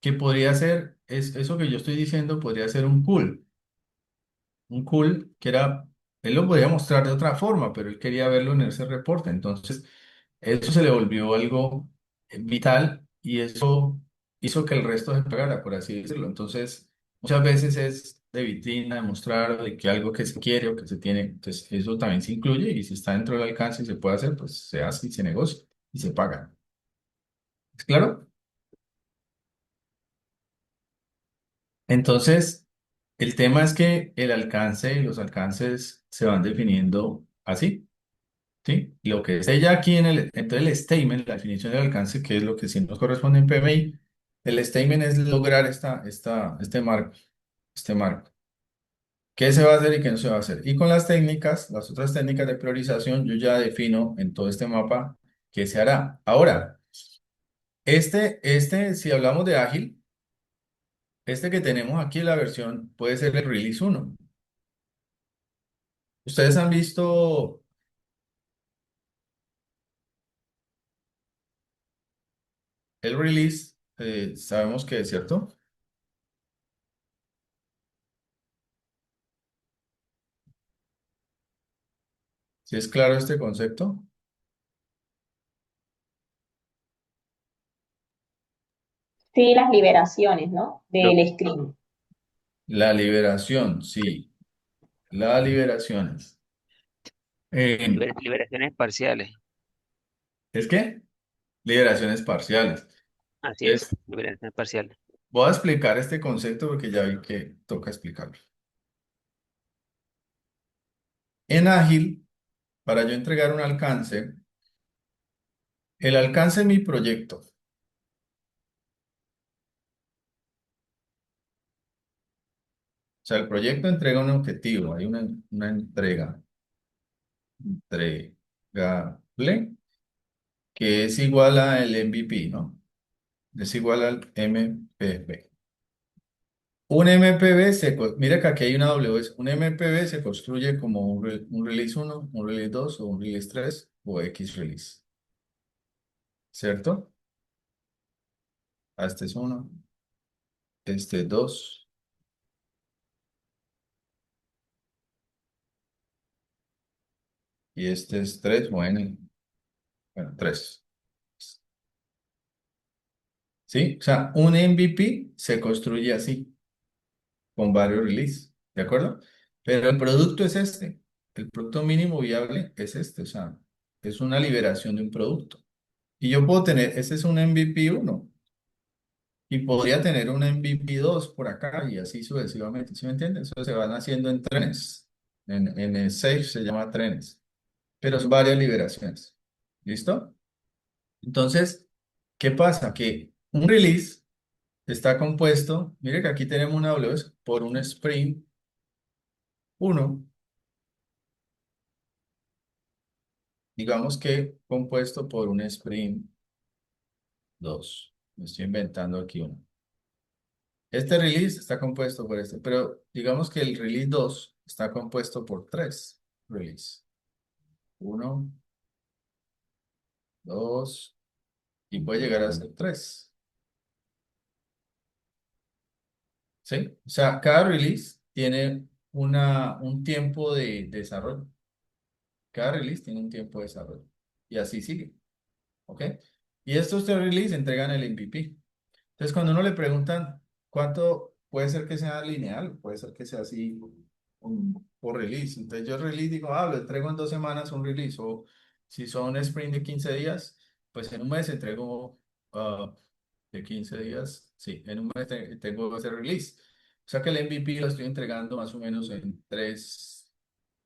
que podría ser, eso que yo estoy diciendo podría ser un cool que él lo podía mostrar de otra forma, pero él quería verlo en ese reporte. Entonces, eso se le volvió algo vital y eso hizo que el resto se pagara, por así decirlo. Entonces, muchas veces es de vitrina, de mostrar de que algo que se quiere o que se tiene. Entonces, eso también se incluye y si está dentro del alcance y se puede hacer, pues se hace y se negocia y se paga. ¿Es claro? Entonces, el tema es que el alcance y los alcances se van definiendo así. ¿Sí? Lo que esté ya aquí entonces el statement, la definición del alcance, que es lo que sí nos corresponde en PMI, el statement es lograr este marco. ¿Qué se va a hacer y qué no se va a hacer? Y con las técnicas, las otras técnicas de priorización, yo ya defino en todo este mapa qué se hará. Ahora, si hablamos de ágil, este que tenemos aquí, la versión, puede ser el release 1. Ustedes han visto el release, sabemos que es cierto. Si es claro este concepto. Sí, las liberaciones, ¿no? Lo- Del screen. La liberación, sí, las liberaciones. Eh, liberaciones parciales. ¿Es qué? Liberaciones parciales. Así es, Es, liberaciones parciales. voy a explicar este concepto porque ya vi que toca explicarlo. En Ágil, para yo entregar un alcance, el alcance de mi proyecto, o sea, el proyecto entrega un objetivo, hay una entregable, que es igual al MVP, ¿no? Es igual al MVP. Un MPB mira que aquí hay una WS. Un MPB se construye como un release uno, un release 2 o un release 3 o X release, ¿cierto? Este es uno, este es 2 y este es 3. Bueno, 3. ¿Sí? O sea, un MVP se construye así, con varios releases, ¿de acuerdo? Pero el producto es este. El producto mínimo viable es este, o sea, es una liberación de un producto. Y yo puedo tener, ese es un MVP uno y podría tener un MVP 2 por acá y así sucesivamente, ¿sí me entiendes? Eso se van haciendo en trenes. En el Sage se llama trenes, pero son varias liberaciones. ¿Listo? Entonces, ¿qué pasa? Que un release está compuesto, mire que aquí tenemos una WS por un sprint uno, digamos que compuesto por un sprint 2. Me estoy inventando aquí uno. Este release está compuesto por este, pero digamos que el release 2 está compuesto por 3 release. Uno, 2 y puede llegar a ser 3. ¿Sí? O sea, cada release tiene un tiempo de desarrollo. Cada release tiene un tiempo de desarrollo. Y así sigue. ¿Ok? Y estos 3 releases entregan el MVP. Entonces, cuando uno le preguntan cuánto puede ser que sea lineal, puede ser que sea así por release. Entonces, yo release digo, lo entrego en 2 semanas un release. O si son sprint de 15 días, pues en un mes entrego de 15 días. Sí, en un mes tengo ese release. O sea que el MVP lo estoy entregando más o menos en 3,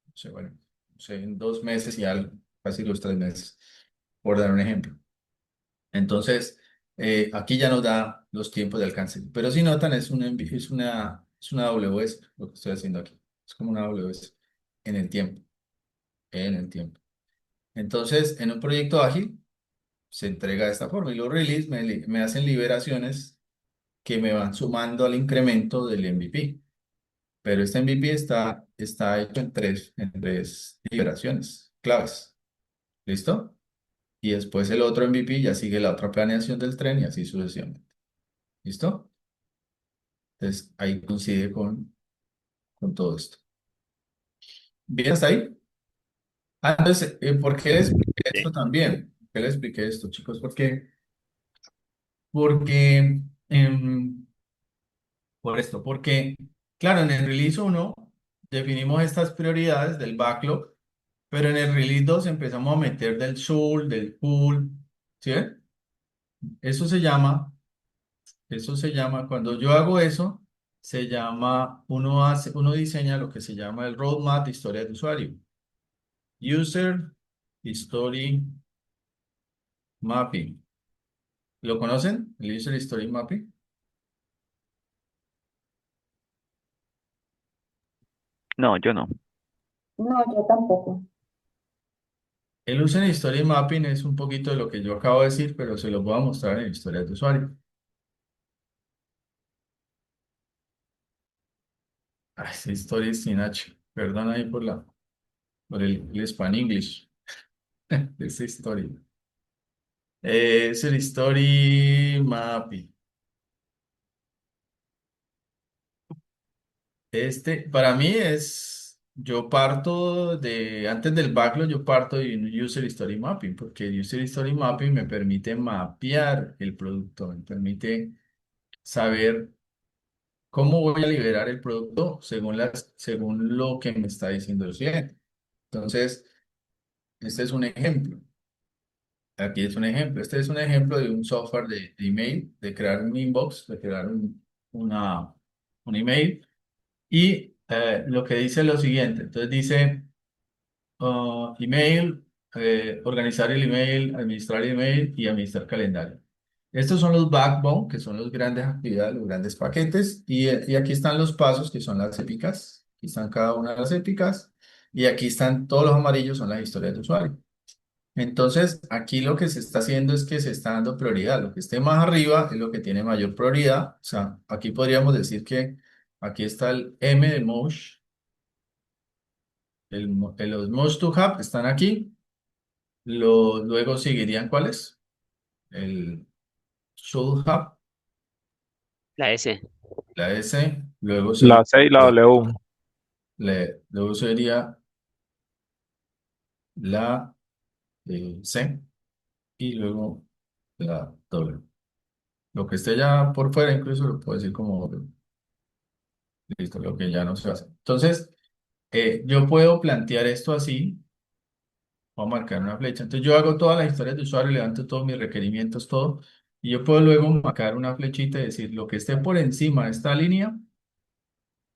no sé, bueno, no sé, en 2 meses y algo, casi los 3 meses, por dar un ejemplo. Entonces, aquí ya nos da los tiempos de alcance. Pero si notan, es una AWS lo que estoy haciendo aquí. Es como una AWS en el tiempo, en el tiempo. Entonces, en un proyecto ágil se entrega de esta forma y los release me hacen liberaciones que me van sumando al incremento del MVP. Pero este MVP está hecho en tres liberaciones claves. ¿Listo? Y después el otro MVP ya sigue la otra planeación del tren y así sucesivamente. ¿Listo? Entonces ahí coincide con todo esto. ¿Bien hasta ahí? Entonces, ¿por qué les expliqué Sí. esto también? ¿Por qué les expliqué esto, chicos? Porque, por esto, porque, claro, en el release uno definimos estas prioridades del backlog, pero en el release 2 empezamos a meter del soul, del pull, ¿sí ven? Eso se llama cuando yo hago eso, uno diseña lo que se llama el roadmap de historia de usuario. User Story Mapping. ¿Lo conocen? El User Story Mapping. No, yo no. No, yo tampoco. El User Story Mapping es un poquito de lo que yo acabo de decir, pero se lo voy a mostrar en historia de usuario. Esa historia es sin H. Perdón ahí por el Span-English de esa historia. User Story Mapping. Para mí yo parto antes del backlog, yo parto de un User Story Mapping, porque el User Story Mapping me permite mapear el producto, me permite saber cómo voy a liberar el producto según lo que me está diciendo el cliente. Entonces, este es un ejemplo. Aquí es un ejemplo. Este es un ejemplo de un software de email, de crear un inbox, de crear un email. Y lo que dice es lo siguiente. Entonces dice email, organizar el email, administrar el email y administrar calendario. Estos son los backbone, que son las grandes actividades, los grandes paquetes. Y aquí están los pasos, que son las épicas. Aquí están cada una de las épicas. Y aquí están todos los amarillos, son las historias de usuario. Entonces, aquí lo que se está haciendo es que se está dando prioridad. Lo que esté más arriba es lo que tiene mayor prioridad. O sea, aquí podríamos decir que Aquí está el M de Mosh. Los Mosh to Have están aquí. Luego seguirían ¿cuáles? El Should Have, La S. la S. Luego La seguiría, C y la W. luego sería la C y luego la W. Lo que esté ya por fuera, incluso lo puedo decir como listo, lo que ya no se hace. Entonces, yo puedo plantear esto así. Voy a marcar una flecha. Entonces, yo hago todas las historias de usuario, levanto todos mis requerimientos, todo. Y yo puedo luego marcar una flechita y decir lo que esté por encima de esta línea,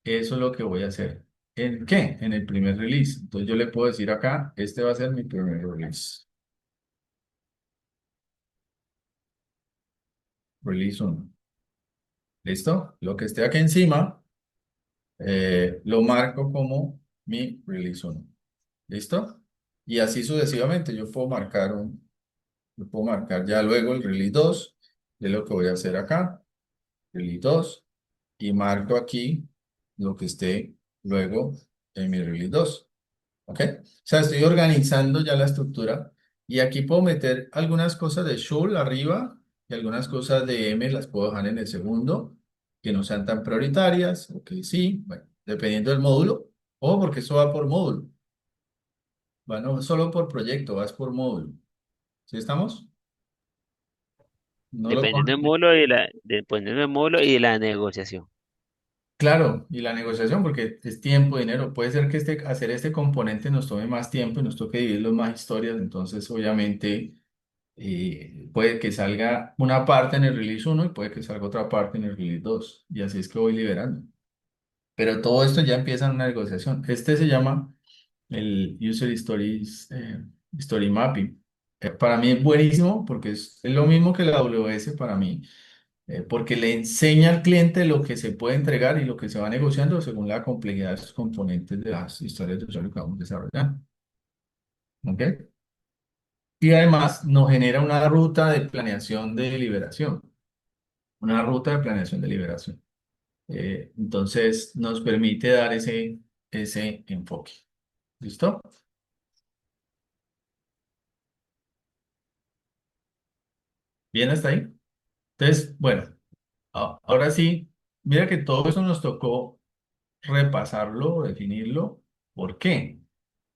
eso es lo que voy a hacer. ¿En qué? En el primer release. Entonces, yo le puedo decir acá, este va a ser mi primer release. Release 1. ¿Listo? Lo que esté aquí encima, lo marco como mi release 1. ¿Listo? Y así sucesivamente. Yo puedo marcar ya luego el release 2. Es lo que voy a hacer acá. Release 2. Y marco aquí lo que esté luego en mi release 2. ¿Ok? O sea, estoy organizando ya la estructura. Y aquí puedo meter algunas cosas de Shul arriba y algunas cosas de M las puedo dejar en el segundo, que no sean tan prioritarias, o que sí, bueno, dependiendo del módulo, o porque eso va por módulo. Va no solo por proyecto, vas por módulo. ¿Sí estamos? No lo Dependiendo del con- módulo dependiendo del módulo y de la negociación. Claro, y la negociación, porque es tiempo, dinero. Puede ser que hacer este componente nos tome más tiempo y nos toque dividirlo en más historias. Entonces, obviamente, puede que salga una parte en el release 1 y puede que salga otra parte en el release 2. Y así es que voy liberando. Pero todo esto ya empieza en una negociación. Este se llama el User Stories, Story Mapping. Para mí es buenísimo porque es lo mismo que la AWS para mí, porque le enseña al cliente lo que se puede entregar y lo que se va negociando según la complejidad de sus componentes de las historias de usuario que vamos desarrollando. ¿Ok? Y además nos genera una ruta de planeación de liberación, una ruta de planeación de liberación. Entonces nos permite dar ese enfoque. ¿Listo? ¿Bien hasta ahí? Entonces, bueno, ahora sí, mira que todo eso nos tocó repasarlo, definirlo. ¿Por qué?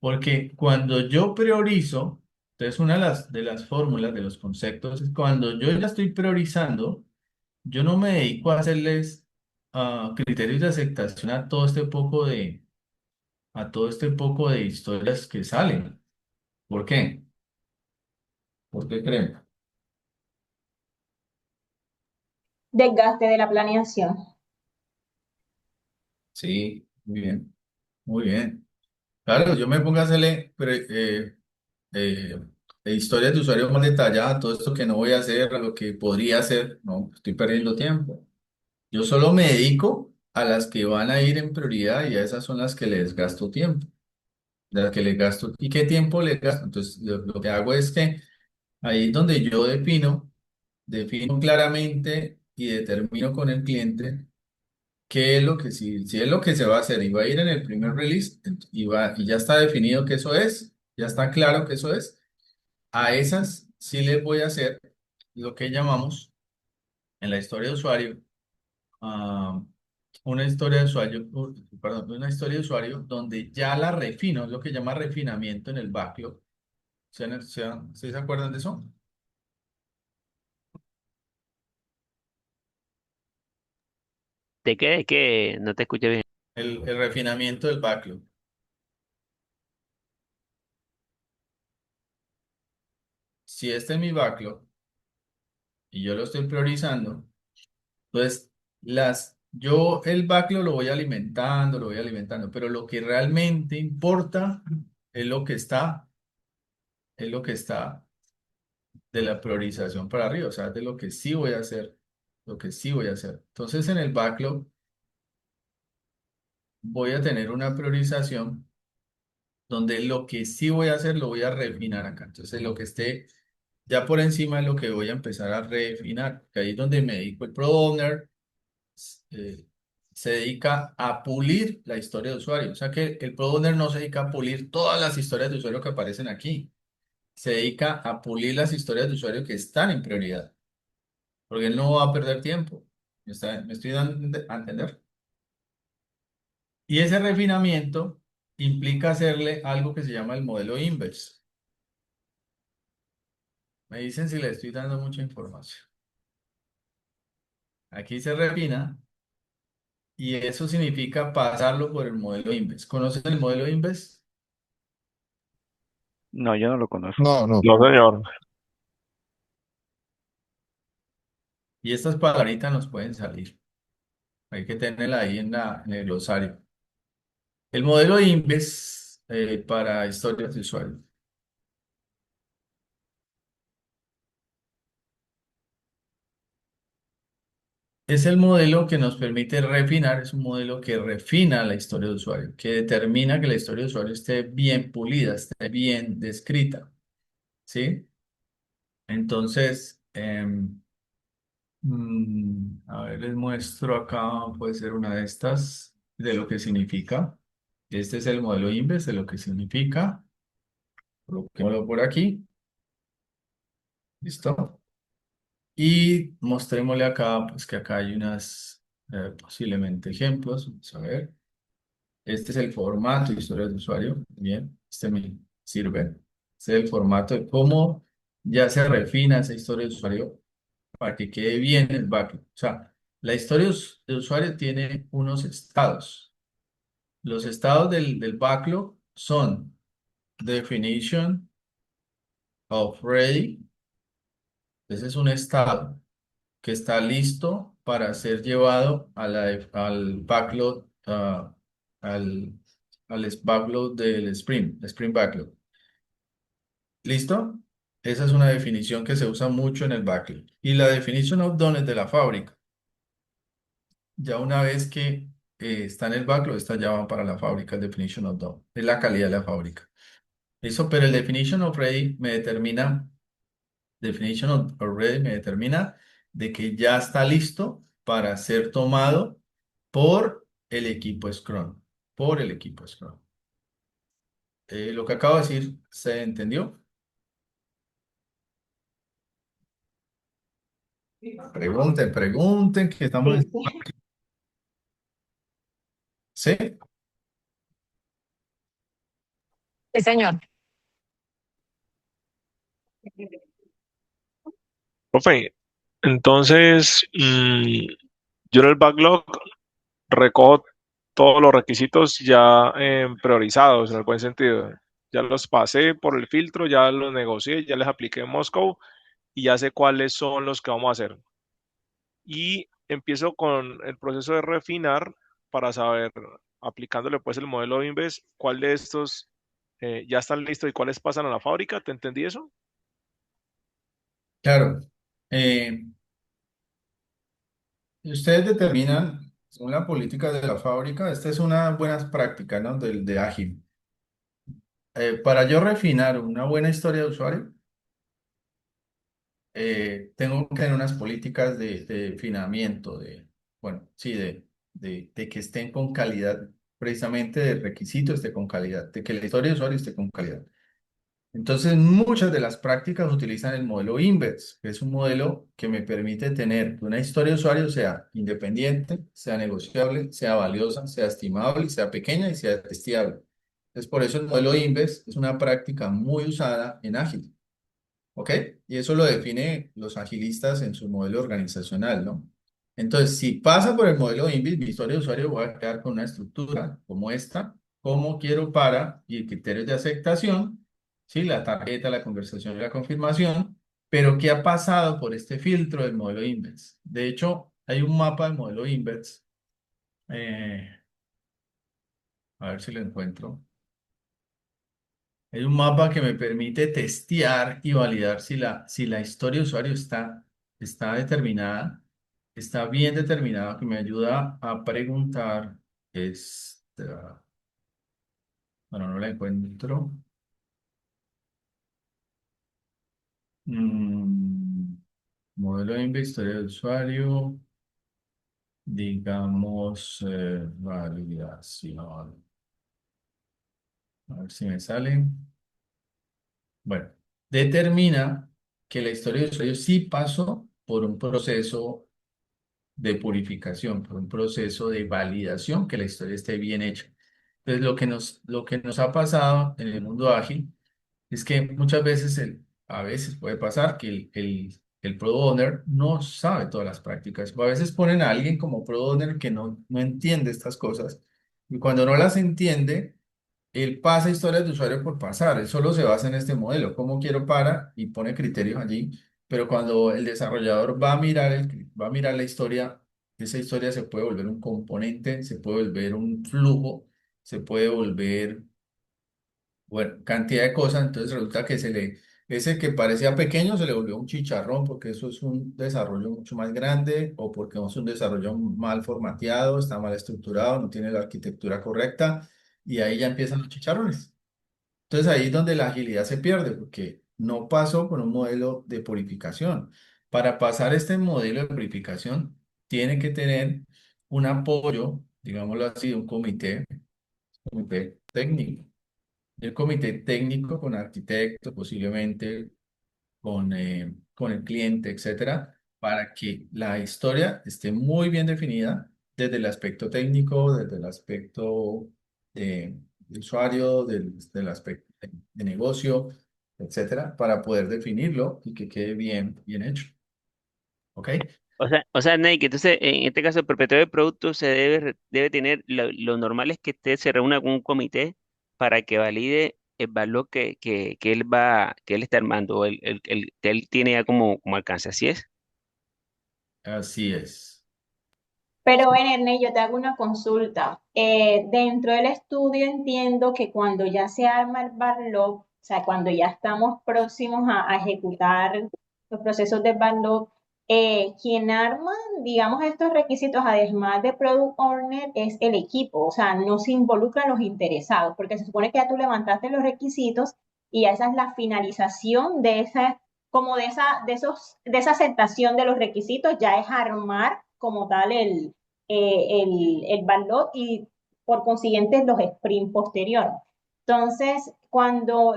Porque cuando yo priorizo, entonces una de las fórmulas, de los conceptos, es cuando yo ya estoy priorizando, yo no me dedico a hacerles criterios de aceptación a todo este poco de historias que salen. ¿Por qué? ¿Por qué creen? Desgaste de la planeación. Sí, muy bien, muy bien. Claro, yo me pongo a hacerle eh, historias de usuario más detalladas, todo esto que no voy a hacer, a lo que podría hacer, no, estoy perdiendo tiempo. Yo solo me dedico a las que van a ir en prioridad y a esas son las que les gasto tiempo, las que les gasto. ¿Y qué tiempo les gasto? Entonces, lo que hago es que ahí es donde yo defino claramente y determino con el cliente qué es lo que si es lo que se va a hacer y va a ir en el primer release y ya está definido que eso es, ya está claro que eso es, a esas sí les voy a hacer lo que llamamos en la historia de usuario, ah, una historia de usuario, perdón, una historia de usuario donde ya la refino, es lo que llama refinamiento en el backlog. ¿Sí se acuerdan de eso? ¿De qué? Es que no te escuché bien. El refinamiento del backlog. Si este es mi backlog y yo lo estoy priorizando, entonces yo el backlog lo voy alimentando, pero lo que realmente importa es lo que está, es lo que está de la priorización para arriba, o sea, de lo que sí voy a hacer, lo que sí voy a hacer. Entonces en el backlog voy a tener una priorización donde lo que sí voy a hacer lo voy a refinar acá. Entonces lo que esté ya por encima es lo que voy a empezar a refinar, que ahí es donde me dedico el product owner, eh, se dedica a pulir la historia de usuario. O sea que el Product Owner no se dedica a pulir todas las historias de usuario que aparecen aquí. Se dedica a pulir las historias de usuario que están en prioridad, porque él no va a perder tiempo. Me estoy dando a entender. Y ese refinamiento implica hacerle algo que se llama el modelo inverse. Me dicen si le estoy dando mucha información. Aquí se refina y eso significa pasarlo por el modelo inverse. ¿Conocen el modelo inverse? No, yo no lo conozco. No, no. No, señor. Y estas palabritas nos pueden salir. Hay que tenerla ahí en el glosario. El modelo inverse para historias de usuario. Es el modelo que nos permite refinar, es un modelo que refina la historia de usuario, que determina que la historia de usuario esté bien pulida, esté bien descrita, ¿sí? Entonces, a ver, les muestro acá, puede ser una de estas, de lo que significa. Este es el modelo INVES de lo que significa. Coloquémoslo por aquí, ¿listo? Y mostrémosle acá, pues que acá hay unas, posiblemente ejemplos, vamos a ver. Este es el formato de historia de usuario. Bien, este me sirve. Este es el formato de cómo ya se refina esa historia de usuario para que quede bien el backlog. O sea, la historia de usuario tiene unos estados. Los estados del backlog son definition of ready. Ese es un estado que está listo para ser llevado al backlog, al, al backlog del sprint backlog. ¿Listo? Esa es una definición que se usa mucho en el backlog. Y la definition of done es de la fábrica. Ya una vez que está en el backlog, esta ya va para la fábrica, el definition of done. Es la calidad de la fábrica. ¿Listo? Pero el definition of ready me determina, definition of ready me determina de que ya está listo para ser tomado por el equipo Scrum. Por el equipo Scrum. Lo que acabo de decir, ¿se entendió? Pregunten, pregunten, que estamos Sí, en... sí. ¿Sí? Sí, señor. Profe, entonces, yo en el backlog recojo todos los requisitos ya priorizados en el buen sentido. Ya los pasé por el filtro, ya los negocié, ya les apliqué Moscow y ya sé cuáles son los que vamos a hacer. Y empiezo con el proceso de refinar para saber, aplicándole pues el modelo Inves, cuál de estos ya están listos y cuáles pasan a la fábrica. ¿Te entendí eso? Claro. Eh, Ustedes determinan, según la política de la fábrica, esta es una buena práctica, ¿no? De ágil. Para yo refinar una buena historia de usuario, tengo que tener unas políticas de refinamiento, bueno, sí, de que estén con calidad, precisamente del requisito esté con calidad, de que la historia de usuario esté con calidad. Entonces, muchas de las prácticas utilizan el modelo Inverse, que es un modelo que me permite tener que una historia de usuario sea independiente, sea negociable, sea valiosa, sea estimable, sea pequeña y sea testeable. Entonces, por eso el modelo Inverse es una práctica muy usada en Ágil. ¿Ok? Y eso lo define los agilistas en su modelo organizacional, ¿no? Entonces, si pasa por el modelo INVIS, mi historia de usuario va a quedar con una estructura como esta, como quiero para, y criterios de aceptación, ¿sí? La tarjeta, la conversación y la confirmación, pero ¿qué ha pasado por este filtro del modelo INVERS? De hecho, hay un mapa del modelo INVERS, eh, a ver si lo encuentro. Hay un mapa que me permite testear y validar si la historia de usuario está determinada, está bien determinada, que me ayuda a preguntar, bueno, no la encuentro. Mm, Modelo de historia de usuario. digamos, validación. A ver si me sale. Bueno, determina que la historia del usuario sí pasó por un proceso de purificación, por un proceso de validación, que la historia esté bien hecha. Entonces, lo que nos ha pasado en el mundo ágil es que muchas veces, a veces puede pasar que el product owner no sabe todas las prácticas, o a veces ponen a alguien como product owner que no entiende estas cosas, y cuando no las entiende, él pasa historias de usuario por pasar, él solo se basa en este modelo, cómo quiero para, y pone criterios allí, pero cuando el desarrollador va a mirar la historia, esa historia se puede volver un componente, se puede volver un flujo, se puede volver, bueno, cantidad de cosas, entonces resulta que ese que parecía pequeño se le volvió un chicharrón, porque eso es un desarrollo mucho más grande, o porque es un desarrollo mal formateado, está mal estructurado, no tiene la arquitectura correcta, y ahí ya empiezan los chicharrones. Entonces ahí es donde la agilidad se pierde, porque no pasó por un modelo de purificación. Para pasar este modelo de purificación, tiene que tener un apoyo, digámoslo así, de un comité técnico. El comité técnico con arquitectos, posiblemente con el cliente, etcétera, para que la historia esté muy bien definida desde el aspecto técnico, desde el aspecto de usuario, del aspecto de negocio, etcétera, para poder definirlo y que quede bien hecho. ¿Ok? O sea, Nike, entonces en este caso el propietario del producto debe tener lo normal es que usted se reúna con un comité para que valide el valor que él está armando, o que él tiene ya como alcance, ¿así es? Así es. Pero en Ernest, yo te hago una consulta. Dentro del estudio entiendo que cuando ya se arma el backlog, o sea, cuando ya estamos próximos a ejecutar los procesos de backlog, quien arma, digamos, estos requisitos, además de Product Owner, es el equipo, o sea, no se involucran los interesados, porque se supone que ya tú levantaste los requisitos y esa es la finalización de esa, como de esa aceptación de los requisitos, ya es armar como tal el backlog y por consiguiente los sprints posteriores. Entonces, cuando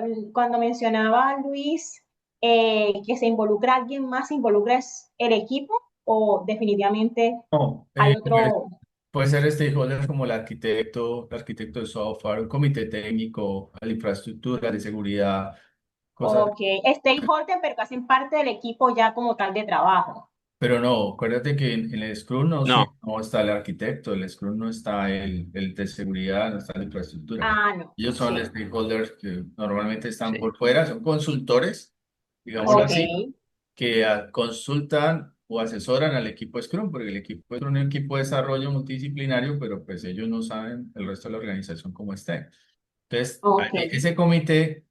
mencionaba Luis que se involucra alguien más, ¿se involucra el equipo o definitivamente No, hay pues, otro? puede ser stakeholders como el arquitecto de software, un comité técnico, la infraestructura de seguridad, cosas. Ok, stakeholder, pero que hacen parte del equipo ya como tal de trabajo. Pero no, acuérdate que en el Scrum No, no está el arquitecto, el Scrum no está el de seguridad, no está la infraestructura. Ah, no, Ellos son sí. stakeholders que normalmente están sí, por fuera, son consultores, digámoslo así Ok, es. así, que consultan o asesoran al equipo Scrum, porque el equipo es un equipo de desarrollo multidisciplinario, pero pues ellos no saben el resto de la organización cómo esté. Entonces, ok. ese comité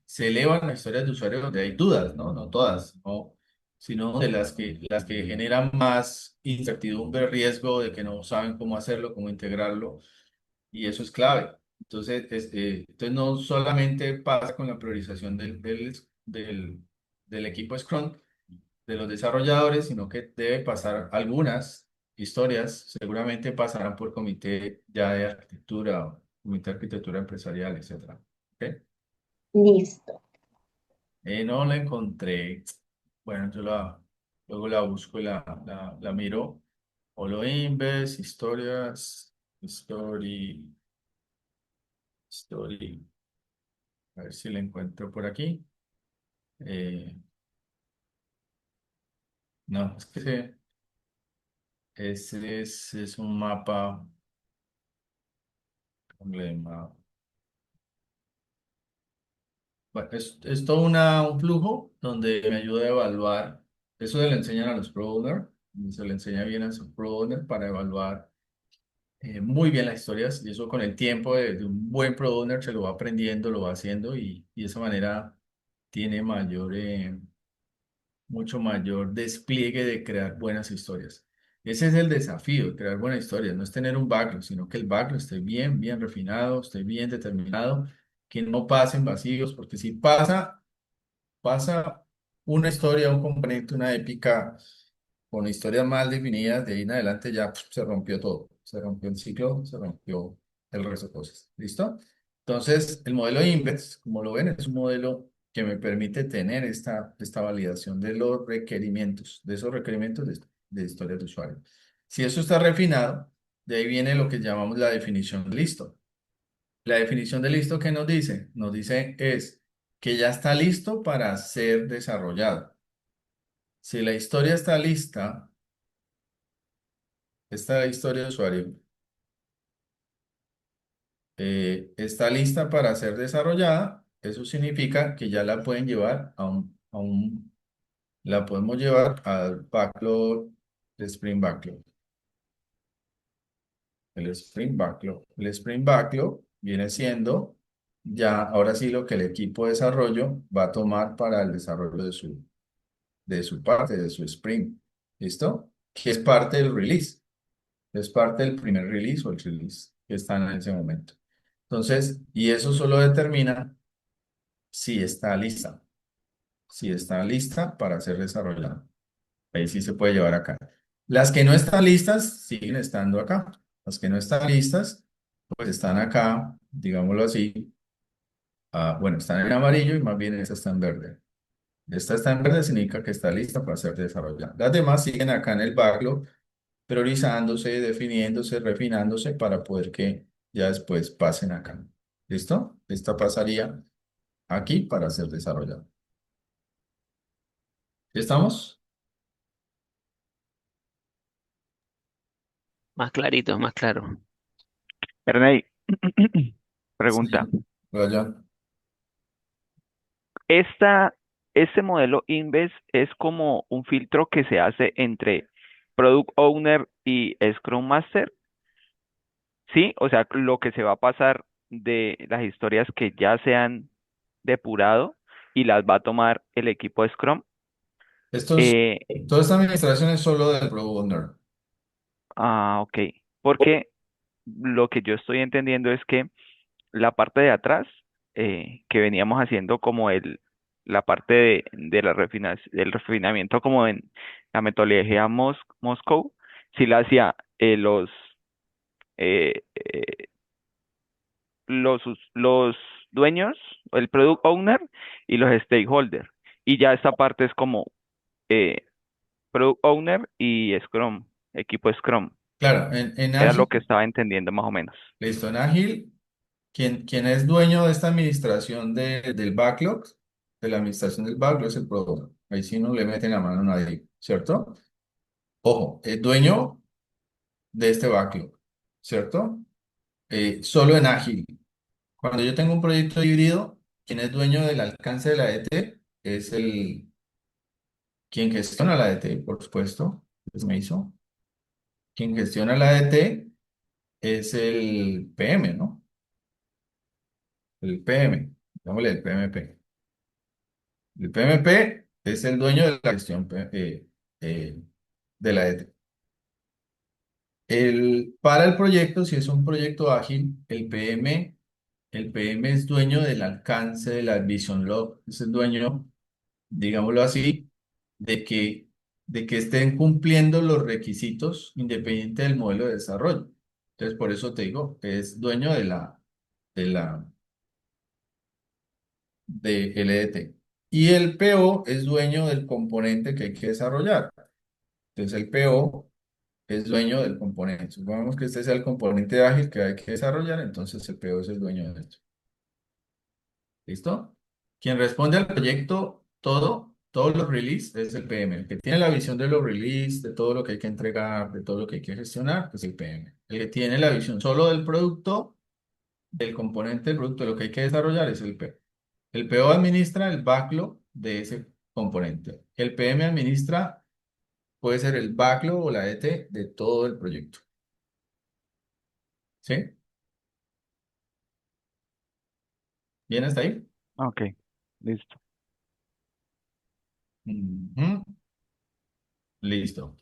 se elevan las historias de usuarios donde hay dudas, ¿no? No todas, ¿no? Sino de las que generan más incertidumbre, riesgo de que no saben cómo hacerlo, cómo integrarlo, y eso es clave. Entonces no solamente pasa con la priorización del equipo Scrum, de los desarrolladores, sino que debe pasar algunas historias, seguramente pasarán por comité ya de arquitectura, o comité de arquitectura empresarial, etcétera. ¿Ok? Listo. No la encontré. Bueno, luego la busco y la miro. Holo Inves, historias, story. A ver si la encuentro por aquí. Eh, no, es que ese es un mapa. Emblema. Bueno, es todo un flujo donde me ayuda a evaluar. Eso se le enseñan a los pro owner, y se le enseña bien a los pro owner para evaluar muy bien las historias, y eso con el tiempo de un buen product owner se lo va aprendiendo, lo va haciendo, y de esa manera tiene mucho mayor despliegue de crear buenas historias. Ese es el desafío, crear buenas historias, no es tener un backlog, sino que el backlog esté bien refinado, esté bien determinado, que no pasen vacíos, porque si pasa una historia, un componente, una épica con historias mal definidas, de ahí en adelante ya se rompió todo. Se rompió el ciclo, se rompió el resto de cosas. ¿Listo? Entonces, el modelo Invex, como lo ven, es un modelo que me permite tener esta validación de los requerimientos, de esos requerimientos de historias de usuario. Si eso está refinado, de ahí viene lo que llamamos la definición de listo. La definición de listo, ¿qué nos dice? Nos dice es que ya está listo para ser desarrollado. Si la historia está lista, esta historia de usuario está lista para ser desarrollada, eso significa que ya la pueden llevar la podemos llevar al backlog, el Spring Backlog. El Spring Backlog. El Spring Backlog viene siendo ya, ahora sí, lo que el equipo de desarrollo va a tomar para el desarrollo de su parte, de su Spring. ¿Listo? Que es parte del release. Es parte del primer release o el release que está en ese momento. Entonces, y eso solo determina si está lista. Si está lista para ser desarrollada. Ahí sí se puede llevar acá. Las que no están listas siguen estando acá. Las que no están listas, pues están acá, digámoslo así. Bueno, están en amarillo y más bien esta está en verde. Esta está en verde significa que está lista para ser desarrollada. Las demás siguen acá en el backlog, priorizándose, definiéndose, refinándose para poder que ya después pasen acá. ¿Listo? Esta pasaría aquí para ser desarrollada. ¿Estamos? Más clarito, más claro. Ernei, Sí. pregunta. Vaya. Esta, este modelo Inves es como un filtro que se hace entre Product Owner y Scrum Master, ¿sí? O sea, lo que se va a pasar de las historias que ya se han depurado y las va a tomar el equipo de Scrum. Estos, Eh, toda esta administración es solo del Product Owner. ok. Porque lo que yo estoy entendiendo es que la parte de atrás, que veníamos haciendo como la parte de del refinamiento como en la metodología Moscow, sí la hacía eh, eh, los dueños, el product owner y los stakeholders. Y ya esta parte es como eh, product owner y Scrum, equipo Scrum. Claro, en Era lo Ágil, que estaba entendiendo más o menos. listo, en Ágil, quien es dueño de esta administración del backlog, de la administración del backlog es el Product Owner. Ahí sí no le meten la mano a nadie, ¿cierto? Ojo, el dueño de este backlog, ¿cierto? Solo en Ágil. Cuando yo tengo un proyecto híbrido, quien es dueño del alcance de la ET es quien gestiona la ET, por supuesto, es Mason. Quien gestiona la ET es el PM, ¿no? El PM, llamémosle el PMP. El PMP es el dueño de la gestión de la ET. Para el proyecto, si es un proyecto ágil, el PM es dueño del alcance de la Vision Log, es el dueño, digámoslo así, de que estén cumpliendo los requisitos independiente del modelo de desarrollo. Entonces, por eso te digo, es dueño de LDT. Y el PO es dueño del componente que hay que desarrollar. Entonces, el PO es dueño del componente. Supongamos que este sea el componente ágil que hay que desarrollar, entonces el PO es el dueño de esto. ¿Listo? Quien responde al proyecto, todos los release es el PM. El que tiene la visión de los release, de todo lo que hay que entregar, de todo lo que hay que gestionar, es el PM. El que tiene la visión solo del producto, del componente del producto, de lo que hay que desarrollar, es el PM. El PO administra el backlog de ese componente. El PM administra, puede ser el backlog o la ET de todo el proyecto. ¿Sí? ¿Bien hasta ahí? Ok, listo. Ujú. Listo.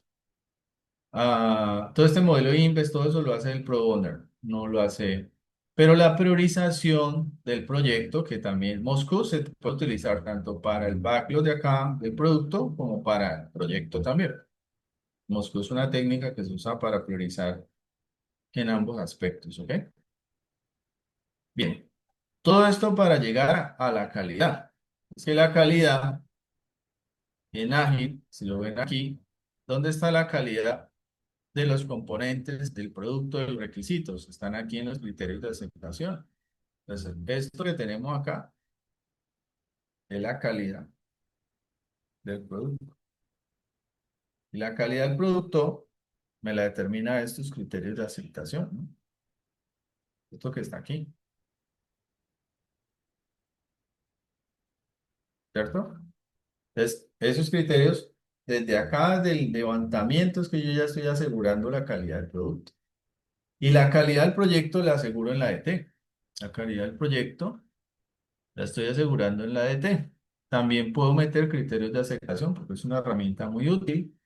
Todo este modelo INVES, todo eso lo hace el Product Owner, no lo hace. Pero la priorización del proyecto, que también Moscú se puede utilizar tanto para el backlog de acá del producto como para el proyecto también. Moscú es una técnica que se usa para priorizar en ambos aspectos, ¿ok? Bien, todo esto para llegar a la calidad. Es que la calidad en ágil, si lo ven aquí, ¿dónde está la calidad de los componentes del producto, de los requisitos? Están aquí en los criterios de aceptación. Entonces, esto que tenemos acá es la calidad del producto. Y la calidad del producto me la determina estos criterios de aceptación, ¿no? Esto que está aquí, ¿cierto? Entonces, esos criterios, desde acá del levantamiento es que yo ya estoy asegurando la calidad del producto. Y la calidad del proyecto la aseguro en la DT. La calidad del proyecto la estoy asegurando en la DT. También puedo meter criterios de aceptación porque es una herramienta muy útil,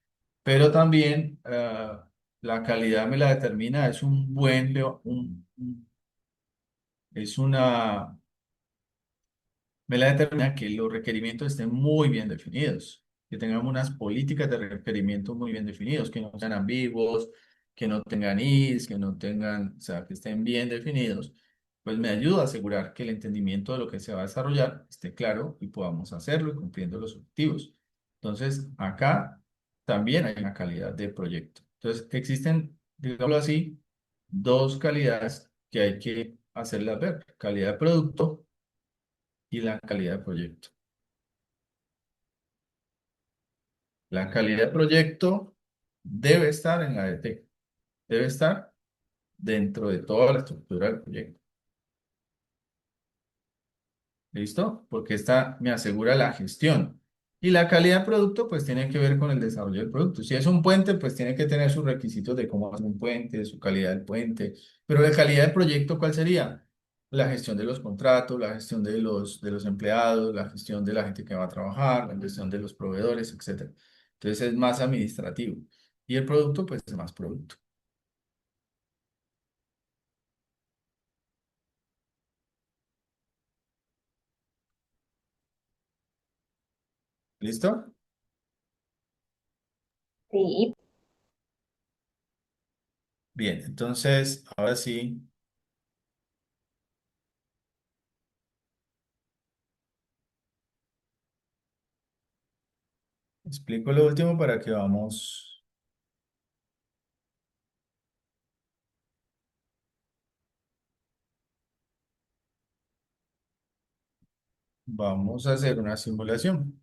pero también la calidad me la determina, es un buen, es una me la determina que los requerimientos estén muy bien definidos, que tengamos unas políticas de requerimiento muy bien definidos, que no sean ambiguos, que no tengan is, que no tengan, o sea, que estén bien definidos, pues me ayuda a asegurar que el entendimiento de lo que se va a desarrollar esté claro y podamos hacerlo y cumpliendo los objetivos. Entonces, acá también hay una calidad de proyecto. Entonces, existen, digámoslo así, dos calidades que hay que hacerlas ver: calidad de producto y la calidad de proyecto. La calidad de proyecto debe estar en la DT, debe estar dentro de toda la estructura del proyecto. ¿Listo? Porque esta me asegura la gestión. Y la calidad de producto, pues tiene que ver con el desarrollo del producto. Si es un puente, pues tiene que tener sus requisitos de cómo hacer un puente, su calidad del puente. Pero la calidad del proyecto, ¿cuál sería? La gestión de los contratos, la gestión de los empleados, la gestión de la gente que va a trabajar, la gestión de los proveedores, etcétera. Entonces es más administrativo. Y el producto, pues es más producto. ¿Listo? Sí, Bien, entonces, ahora sí, explico lo último para que vamos a hacer una simulación.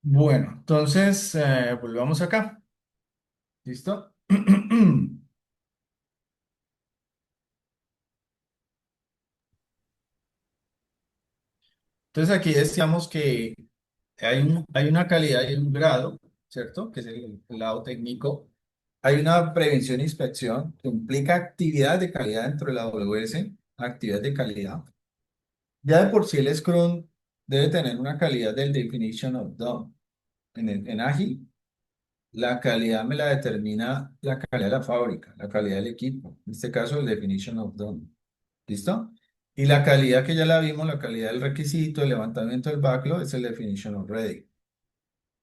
Bueno, entonces, volvamos acá. ¿Listo? Entonces aquí decíamos que hay una calidad y un grado, ¿cierto? Que es el lado técnico. Hay una prevención e inspección que implica actividad de calidad dentro de la AWS, actividad de calidad. Ya de por sí el Scrum debe tener una calidad del definition of done. En ágil, la calidad me la determina la calidad de la fábrica, la calidad del equipo. En este caso, el definition of done. ¿Listo? Y la calidad que ya la vimos, la calidad del requisito, el levantamiento del backlog, es el definition of ready,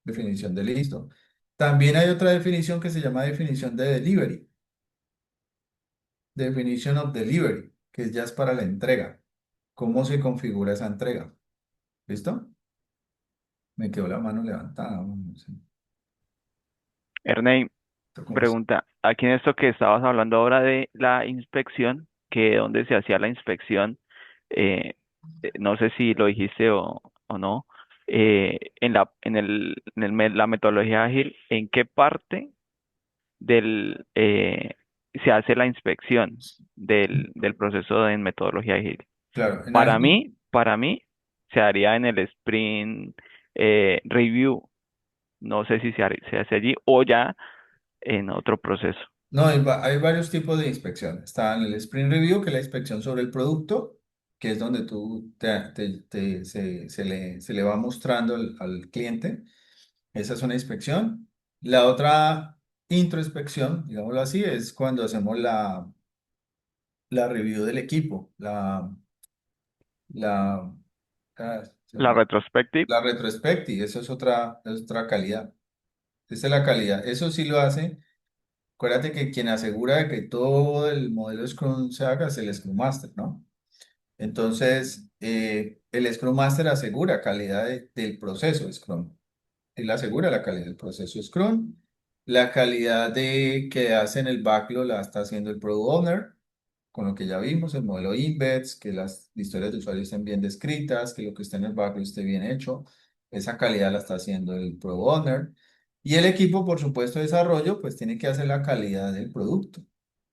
definición de listo. También hay otra definición que se llama definición de delivery, definition of delivery, que ya es para la entrega. ¿Cómo se configura esa entrega? ¿Listo? Me quedó la mano levantada. No sé. Ernei, ¿Cómo es? pregunta, aquí en esto que estabas hablando ahora de la inspección, que donde se hacía la inspección, eh, no sé si lo dijiste o no, la metodología ágil, ¿en qué parte se hace la inspección del proceso en metodología ágil? Claro, en ágil. Para mí, se haría en el sprint review. No sé si se hace allí o ya en otro proceso. No, hay varios tipos de inspección. Está en el Sprint Review, que es la inspección sobre el producto, que es donde tú se le va mostrando al cliente. Esa es una inspección. La otra introspección, digámoslo así, es cuando hacemos la review del equipo. La, La retrospective. La retrospective, eso es otra calidad. Esa es la calidad. Eso sí lo hace. Acuérdate que quien asegura de que todo el modelo Scrum se haga es el Scrum Master, ¿no? Entonces, el Scrum Master asegura calidad del proceso Scrum. Él asegura la calidad del proceso Scrum. La calidad de que hace en el backlog la está haciendo el Product Owner, con lo que ya vimos, el modelo Embeds, que las historias de usuario estén bien descritas, que lo que está en el backlog esté bien hecho. Esa calidad la está haciendo el Product Owner. Y el equipo, por supuesto, de desarrollo, pues tiene que hacer la calidad del producto.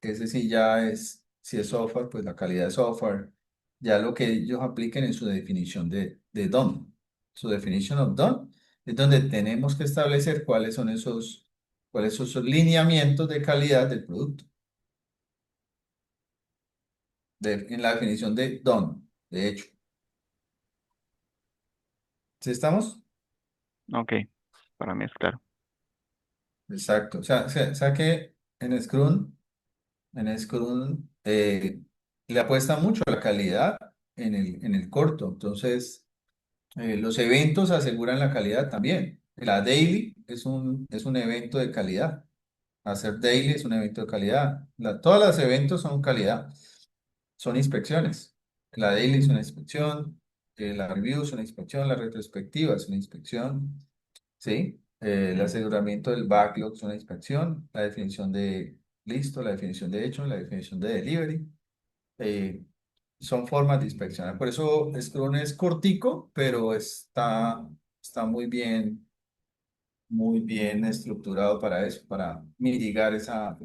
Ese sí ya es, si es software, pues la calidad de software, ya lo que ellos apliquen en su definición de done. Su definition of done es donde tenemos que establecer cuáles son esos lineamientos de calidad del producto. En la definición de done, de hecho. ¿Sí estamos? Ok, para mí es claro. Exacto. O sea que en Scrum le apuesta mucho a la calidad en el corto. Entonces, los eventos aseguran la calidad también. La daily es un evento de calidad. Hacer daily es un evento de calidad. Todos los eventos son calidad, son inspecciones. La daily es una inspección, la review es una inspección, la retrospectiva es una inspección, ¿sí? El aseguramiento del backlog es una inspección, la definición de listo, la definición de hecho, la definición de delivery. eh, Son formas de inspeccionar. Por eso Scrum es cortico, pero está muy bien estructurado para eso, para mitigar esa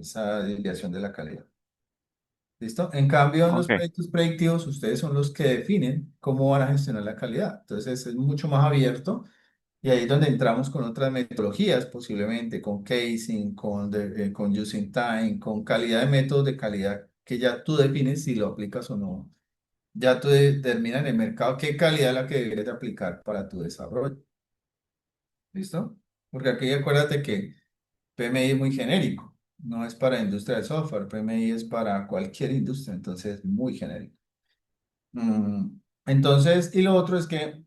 desviación de la calidad. ¿Listo? En cambio, en los Ok, proyectos predictivos, ustedes son los que definen cómo van a gestionar la calidad. Entonces, es mucho más abierto y ahí es donde entramos con otras metodologías, posiblemente con casing, con using time, con calidad de métodos de calidad que ya tú defines si lo aplicas o no. Ya tú determinas en el mercado qué calidad es la que debes de aplicar para tu desarrollo. ¿Listo? Porque aquí acuérdate que PMI es muy genérico, no es para industria de software, PMI es para cualquier industria, entonces es muy genérico. Entonces, y lo otro es que,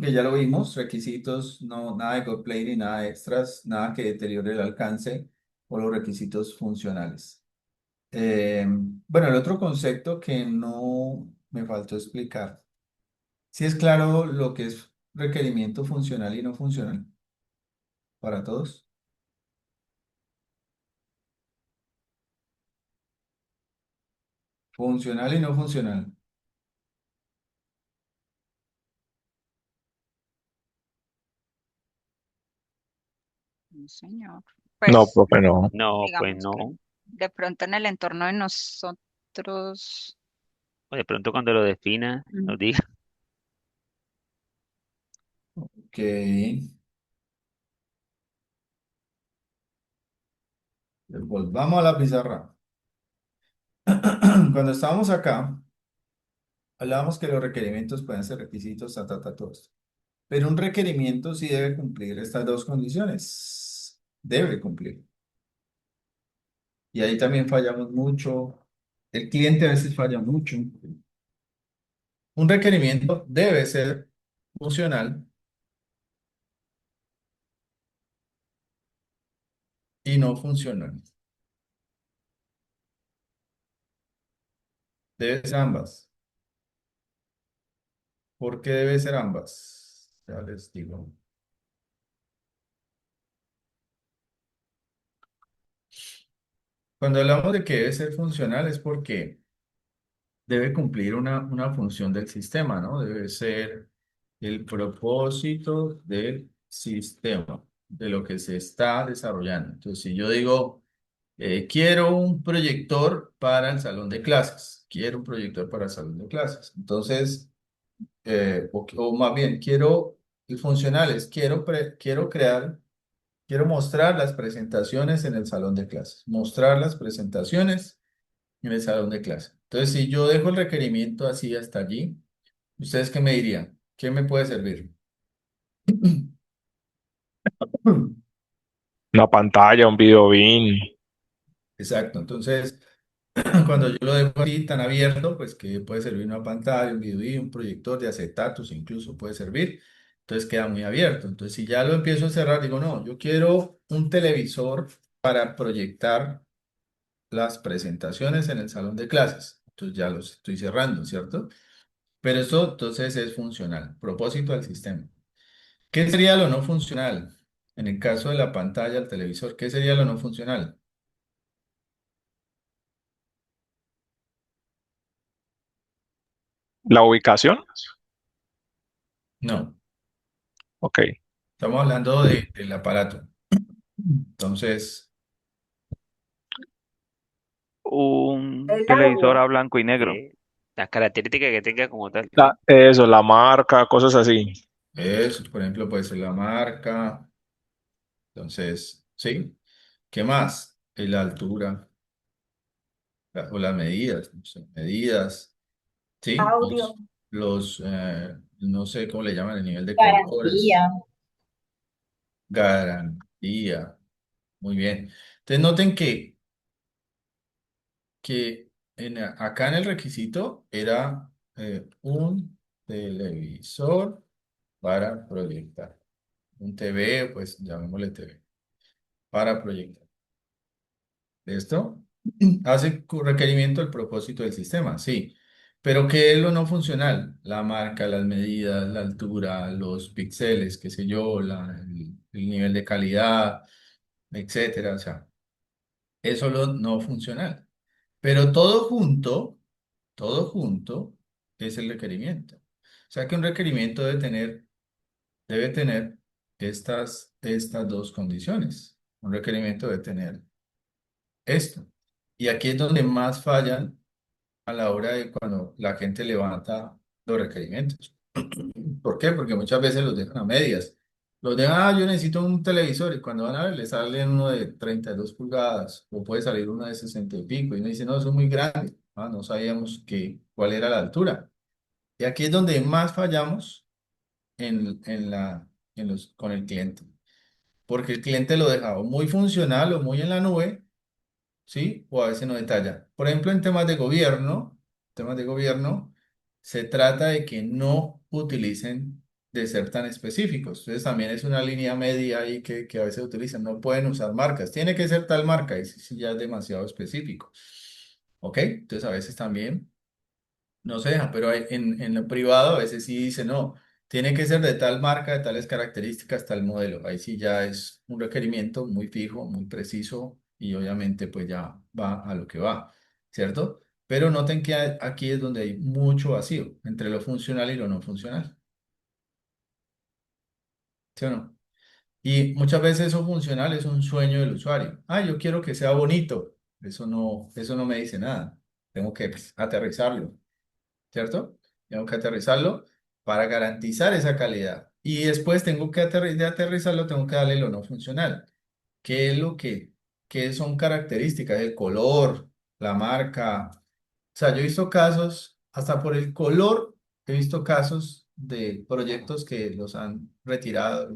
que ya lo vimos, requisitos, no, nada de gold plating, nada de extras, nada que deteriore el alcance o los requisitos funcionales. Bueno, el otro concepto que no me faltó explicar, si es claro lo que es requerimiento funcional y no funcional para todos. Funcional y no funcional. No, señor. No, Pues profe, no. No, pues digamos que no. de pronto en el entorno de nosotros, O de pronto cuando lo defina, mm, nos diga. Ok. Volvamos a la pizarra. Cuando estábamos acá, hablábamos que los requerimientos pueden ser requisitos, todos. Pero un requerimiento sí debe cumplir estas dos condiciones. Debe cumplir. Y ahí también fallamos mucho. El cliente a veces falla mucho. Un requerimiento debe ser funcional y no funcional. Debe ser ambas. ¿Por qué debe ser ambas? Ya les digo. Cuando hablamos de que debe ser funcional es porque debe cumplir una función del sistema, ¿no? Debe ser el propósito del sistema, de lo que se está desarrollando. Entonces, si yo digo, quiero un proyector para el salón de clases, quiero un proyector para el salón de clases. Entonces, o más bien, el funcional es, quiero mostrar las presentaciones en el salón de clases, mostrar las presentaciones en el salón de clase. Entonces, si yo dejo el requerimiento así hasta allí, ¿ustedes qué me dirían? ¿Qué me puede servir? Una pantalla, un video bin. Exacto. Entonces, Cuando yo lo dejo así tan abierto, pues que puede servir una pantalla, un video, un proyector de acetatos, incluso puede servir. Entonces queda muy abierto. Entonces si ya lo empiezo a cerrar, digo, no, yo quiero un televisor para proyectar las presentaciones en el salón de clases. Entonces ya los estoy cerrando, ¿cierto? Pero esto entonces es funcional, propósito del sistema. ¿Qué sería lo no funcional? En el caso de la pantalla, el televisor, ¿qué sería lo no funcional? La ubicación, No, ok. estamos hablando del aparato. Entonces, Un El televisor audio. a blanco y negro. Las características que tenga como tal. Eso, la marca, cosas así. eso, por ejemplo, puede ser la marca. Entonces, ¿sí? ¿Qué más? La altura o las medidas, no sé, medidas, ¿sí? Audio. No sé cómo le llaman el nivel de colores, Garantía. garantía. Muy bien. Entonces, noten que acá en el requisito era un televisor para proyectar. Un TV, pues llamémosle TV, para proyectar. ¿Listo? Hace requerimiento el propósito del sistema, sí. Pero ¿qué es lo no funcional? La marca, las medidas, la altura, los píxeles, qué sé yo, el nivel de calidad, etcétera. O sea, eso es lo no funcional. Pero todo junto es el requerimiento. O sea que un requerimiento debe tener estas dos condiciones. Un requerimiento debe tener esto. Y aquí es donde más fallan a la hora de cuando la gente levanta los requerimientos. ¿Por qué? Porque muchas veces los dejan a medias. Los dejan, yo necesito un televisor y cuando van a ver le sale uno de 32 pulgadas o puede salir uno de 60 y pico y uno dice, no, eso es muy grande. No sabíamos cuál era la altura. Y aquí es donde más fallamos con el cliente. Porque el cliente lo dejaba muy funcional o muy en la nube, ¿sí? O a veces no detalla. Por ejemplo, en temas de gobierno, se trata de que no utilicen de ser tan específicos. Entonces también es una línea media ahí que a veces utilizan. No pueden usar marcas. Tiene que ser tal marca y si ya es demasiado específico. ¿Ok? Entonces a veces también no se deja, pero en lo privado a veces sí dice, no, tiene que ser de tal marca, de tales características, tal modelo. Ahí sí ya es un requerimiento muy fijo, muy preciso y obviamente pues ya va a lo que va, ¿cierto? Pero noten que aquí es donde hay mucho vacío entre lo funcional y lo no funcional, ¿sí o no? Y muchas veces eso funcional es un sueño del usuario. Ah, yo quiero que sea bonito. Eso no me dice nada. Tengo que pues, aterrizarlo. ¿Cierto? Tengo que aterrizarlo para garantizar esa calidad. Y después tengo que de aterrizarlo, tengo que darle lo no funcional. ¿Qué es qué son características? El color, la marca. O sea, yo he visto casos, hasta por el color, he visto casos de proyectos que los han retirado,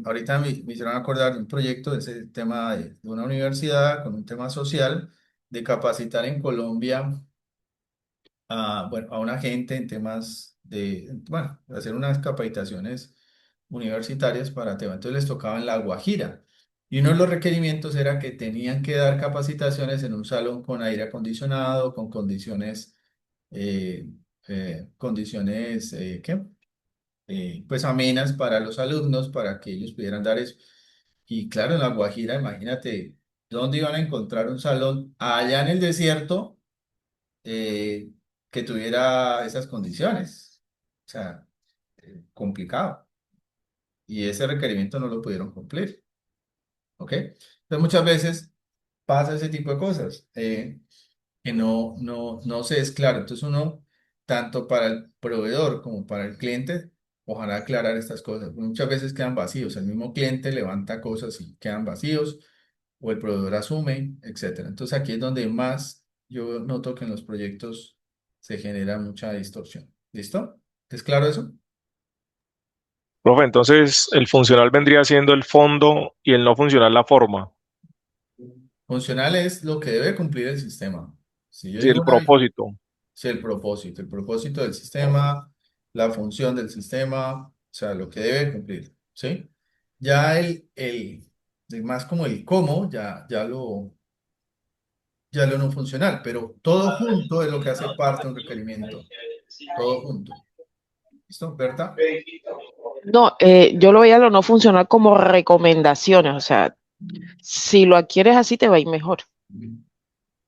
ahorita me hicieron acordar de un proyecto de ese tema de una universidad con un tema social, de capacitar en Colombia bueno, a una gente en temas bueno, hacer unas capacitaciones universitarias para temas. Entonces les tocaba en La Guajira. Y uno de los requerimientos era que tenían que dar capacitaciones en un salón con aire acondicionado, con eh, ¿qué? Pues amenas para los alumnos, para que ellos pudieran dar eso. Y claro, en La Guajira, imagínate, ¿dónde iban a encontrar un salón? Allá en el desierto eh, que tuviera esas condiciones. O sea, complicado. Y ese requerimiento no lo pudieron cumplir. ¿Ok? Entonces muchas veces pasa ese tipo de cosas que no se es claro. Entonces uno, tanto para el proveedor como para el cliente, ojalá aclarar estas cosas. Muchas veces quedan vacíos. El mismo cliente levanta cosas y quedan vacíos o el proveedor asume, etcétera. Entonces aquí es donde más yo noto que en los proyectos se genera mucha distorsión. ¿Listo? ¿Es claro eso? Profe, entonces el funcional vendría siendo el fondo y el no funcional la forma. Funcional es lo que debe cumplir el sistema. Si yo Sí, digo el propósito. sí, el propósito del sistema, la función del sistema, o sea, lo que debe cumplir, ¿sí? Ya el más como el cómo, ya lo no funcional, pero todo junto es lo que hace parte de un requerimiento, todo junto. ¿Listo, Berta? No, yo lo veía lo no funcional como recomendaciones, o sea, si lo adquieres así te va a ir mejor,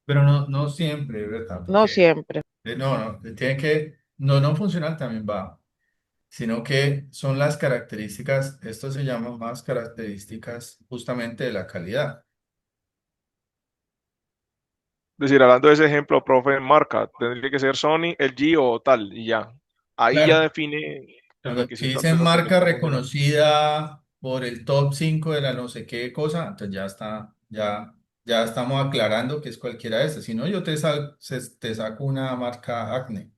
Pero no, no siempre, ¿verdad? no Porque siempre. no, no, tiene que, no, no funcional también va, sino que son las características, esto se llama más características justamente de la calidad. Es decir, hablando de ese ejemplo, profe, marca, tendría que ser Sony, LG o tal, y ya. Ahí ya Claro, define el cuando si requisito dicen antes de que marca esté funcionando. reconocida por el top 5 de la no sé qué cosa, entonces ya estamos aclarando que es cualquiera de esas. Si no, yo te saco una marca Acne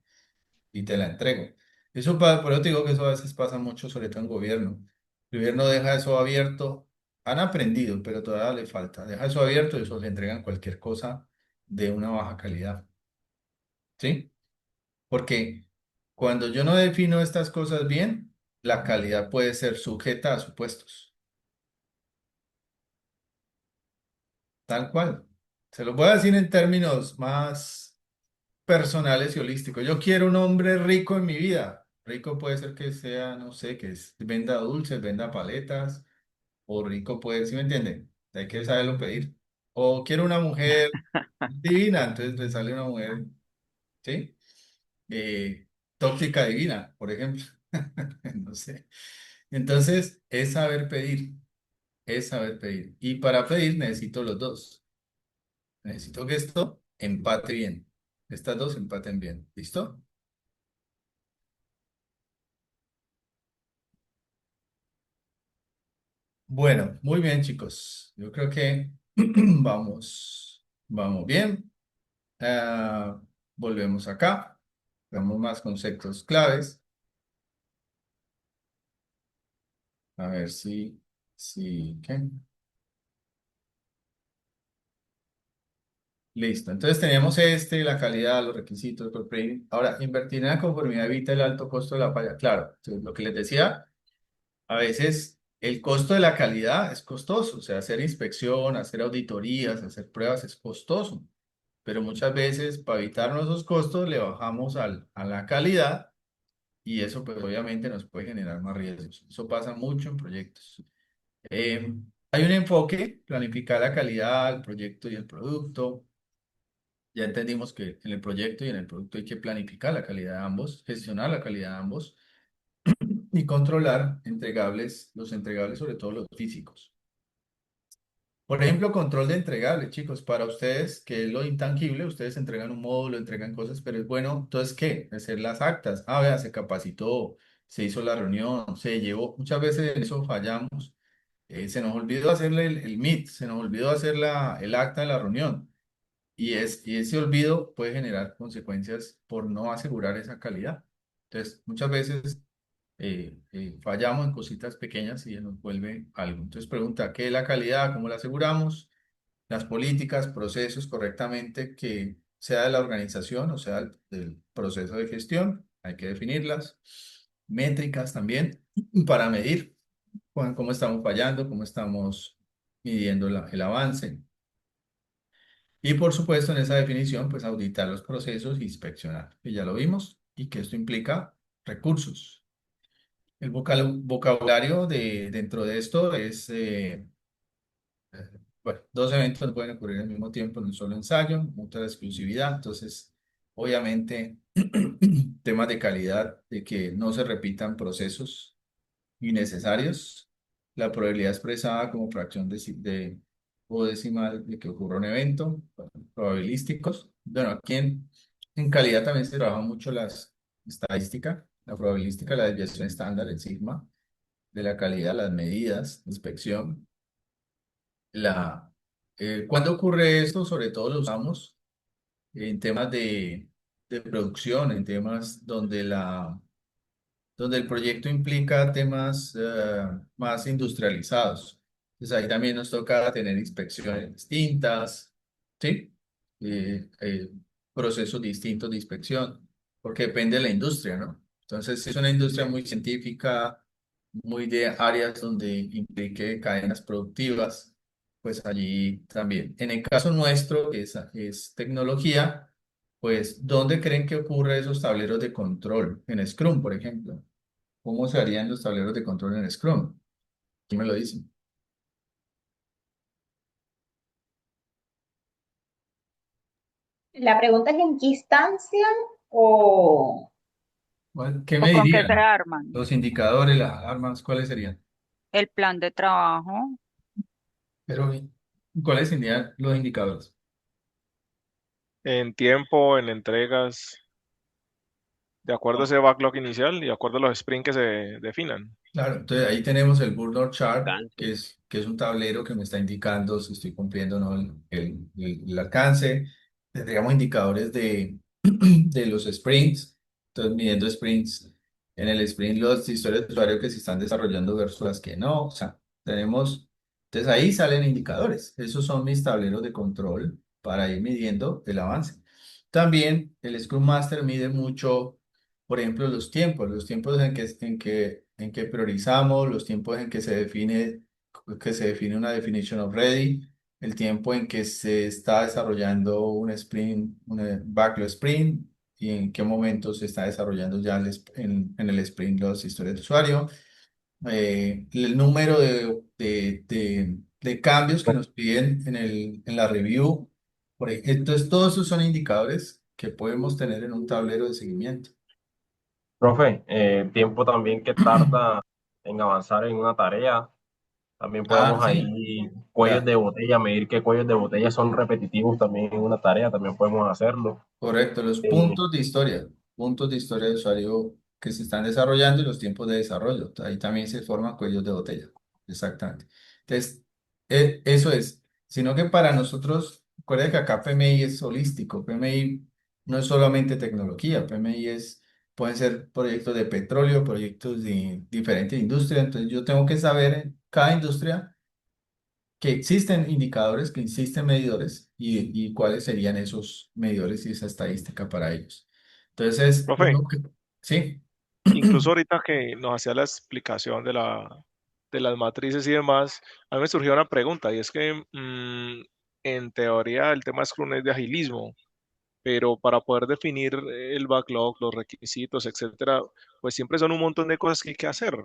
y te la entrego. Por eso te digo que eso a veces pasa mucho, sobre todo en gobierno. El gobierno deja eso abierto, han aprendido, pero todavía le falta. Deja eso abierto y eso le entregan cualquier cosa de una baja calidad. ¿Sí? Porque cuando yo no defino estas cosas bien, la calidad puede ser sujeta a supuestos, tal cual. Se lo voy a decir en términos más personales y holísticos. Yo quiero un hombre rico en mi vida. Rico puede ser que sea, no sé, venda dulces, venda paletas, o rico puede, ¿sí me entienden? Hay que saberlo pedir. O quiero una mujer divina, entonces le sale una mujer, ¿sí? Eh, tóxica divina, por ejemplo. No sé. Entonces, es saber pedir. Y para pedir necesito los dos. Necesito que esto empate bien. Estas dos empaten bien. ¿Listo? Bueno, muy bien, chicos. Yo creo que vamos bien. Ah, volvemos acá. Damos más conceptos claves. A ver ¿qué? Listo. Entonces tenemos la calidad, los requisitos, el corporate. Ahora, invertir en la conformidad evita el alto costo de la falla. Claro, entonces, lo que les decía, a veces el costo de la calidad es costoso. O sea, hacer inspección, hacer auditorías, hacer pruebas es costoso. Pero muchas veces, para evitarnos esos costos, le bajamos a la calidad y eso, pues, obviamente nos puede generar más riesgos. Eso pasa mucho en proyectos. Hay un enfoque, planificar la calidad, el proyecto y el producto. Ya entendimos que en el proyecto y en el producto hay que planificar la calidad de ambos, gestionar la calidad de ambos y controlar los entregables, sobre todo los físicos. Por ejemplo, control de entregables, chicos, para ustedes, que es lo intangible, ustedes entregan un módulo, entregan cosas, pero es bueno, entonces, ¿qué? Hacer las actas. Ah, vea, se capacitó, se hizo la reunión, se llevó. Muchas veces en eso fallamos. Se nos olvidó hacerle el meet, se nos olvidó hacer el acta de la reunión. Y ese olvido puede generar consecuencias por no asegurar esa calidad. Entonces, muchas veces fallamos en cositas pequeñas y nos vuelve algo. Entonces, pregunta, ¿qué es la calidad? ¿Cómo la aseguramos? Las políticas, procesos correctamente que sea de la organización o sea del proceso de gestión, hay que definirlas. Métricas también para medir cómo estamos fallando, cómo estamos midiendo el avance. Y por supuesto, en esa definición, pues auditar los procesos e inspeccionar, que ya lo vimos, y que esto implica recursos. El vocabulario dentro de esto es, bueno, dos eventos pueden ocurrir al mismo tiempo en un solo ensayo, mucha exclusividad, entonces, obviamente, temas de calidad, de que no se repitan procesos innecesarios, la probabilidad expresada como fracción o decimal de que ocurra un evento, probabilísticos. Bueno, aquí en calidad también se trabaja mucho las estadísticas, la probabilística, la desviación estándar, el sigma, de la calidad, las medidas, inspección. ¿Cuándo ocurre esto? Sobre todo lo usamos en temas de producción, en temas donde el proyecto implica temas más industrializados. Pues ahí también nos toca tener inspecciones distintas, ¿sí? Eh, procesos distintos de inspección, porque depende de la industria, ¿no? Entonces, si es una industria muy científica, muy de áreas donde implique cadenas productivas, pues allí también. En el caso nuestro, que es tecnología, pues, ¿dónde creen que ocurre esos tableros de control? En Scrum, por ejemplo. ¿Cómo se harían los tableros de control en Scrum? ¿Quién me lo dice? La pregunta es en qué instancia o ¿Qué ¿O me con qué se dirían? arman? Los indicadores, las alarmas, ¿cuáles serían? El plan de trabajo. Pero, ¿cuáles serían los indicadores? En tiempo, en entregas, de acuerdo a ese backlog inicial y de acuerdo a los sprints que se definan. Claro, entonces ahí tenemos el Burnout Chart, Canto. que es un tablero que me está indicando si estoy cumpliendo o no el alcance. Tendríamos indicadores de los sprints, entonces midiendo sprints. En el sprint, las historias de usuario que se están desarrollando versus las que no. O sea, entonces ahí salen indicadores. Esos son mis tableros de control para ir midiendo el avance. También el Scrum Master mide mucho, por ejemplo, los tiempos en que priorizamos, los tiempos en que se define una definition of ready, el tiempo en que se está desarrollando un sprint, un backlog sprint, y en qué momento se está desarrollando ya en el sprint las historias de usuario, el número de cambios que nos piden en la review. Entonces, todos esos son indicadores que podemos tener en un tablero de seguimiento. Profe, el tiempo también que tarda en avanzar en una tarea, también Ah, podemos sí, ahí cuellos claro. de botella, medir qué cuellos de botella son repetitivos también en una tarea, también podemos hacerlo. Correcto, los Eh, puntos de historia de usuario que se están desarrollando y los tiempos de desarrollo. Ahí también se forman cuellos de botella. Exactamente. Entonces, eso es. Sino que para nosotros, recuerda que acá PMI es holístico. PMI no es solamente tecnología. PMI pueden ser proyectos de petróleo, proyectos de diferentes industrias. Entonces, yo tengo que saber en cada industria que existen indicadores, que existen medidores y cuáles serían esos medidores y esa estadística para ellos. Entonces, Profe, sí, incluso ahorita que nos hacía la explicación de las matrices y demás, a mí me surgió una pregunta y es que en teoría el tema Scrum es de agilismo, pero para poder definir el backlog, los requisitos, etcétera, pues siempre son un montón de cosas que hay que hacer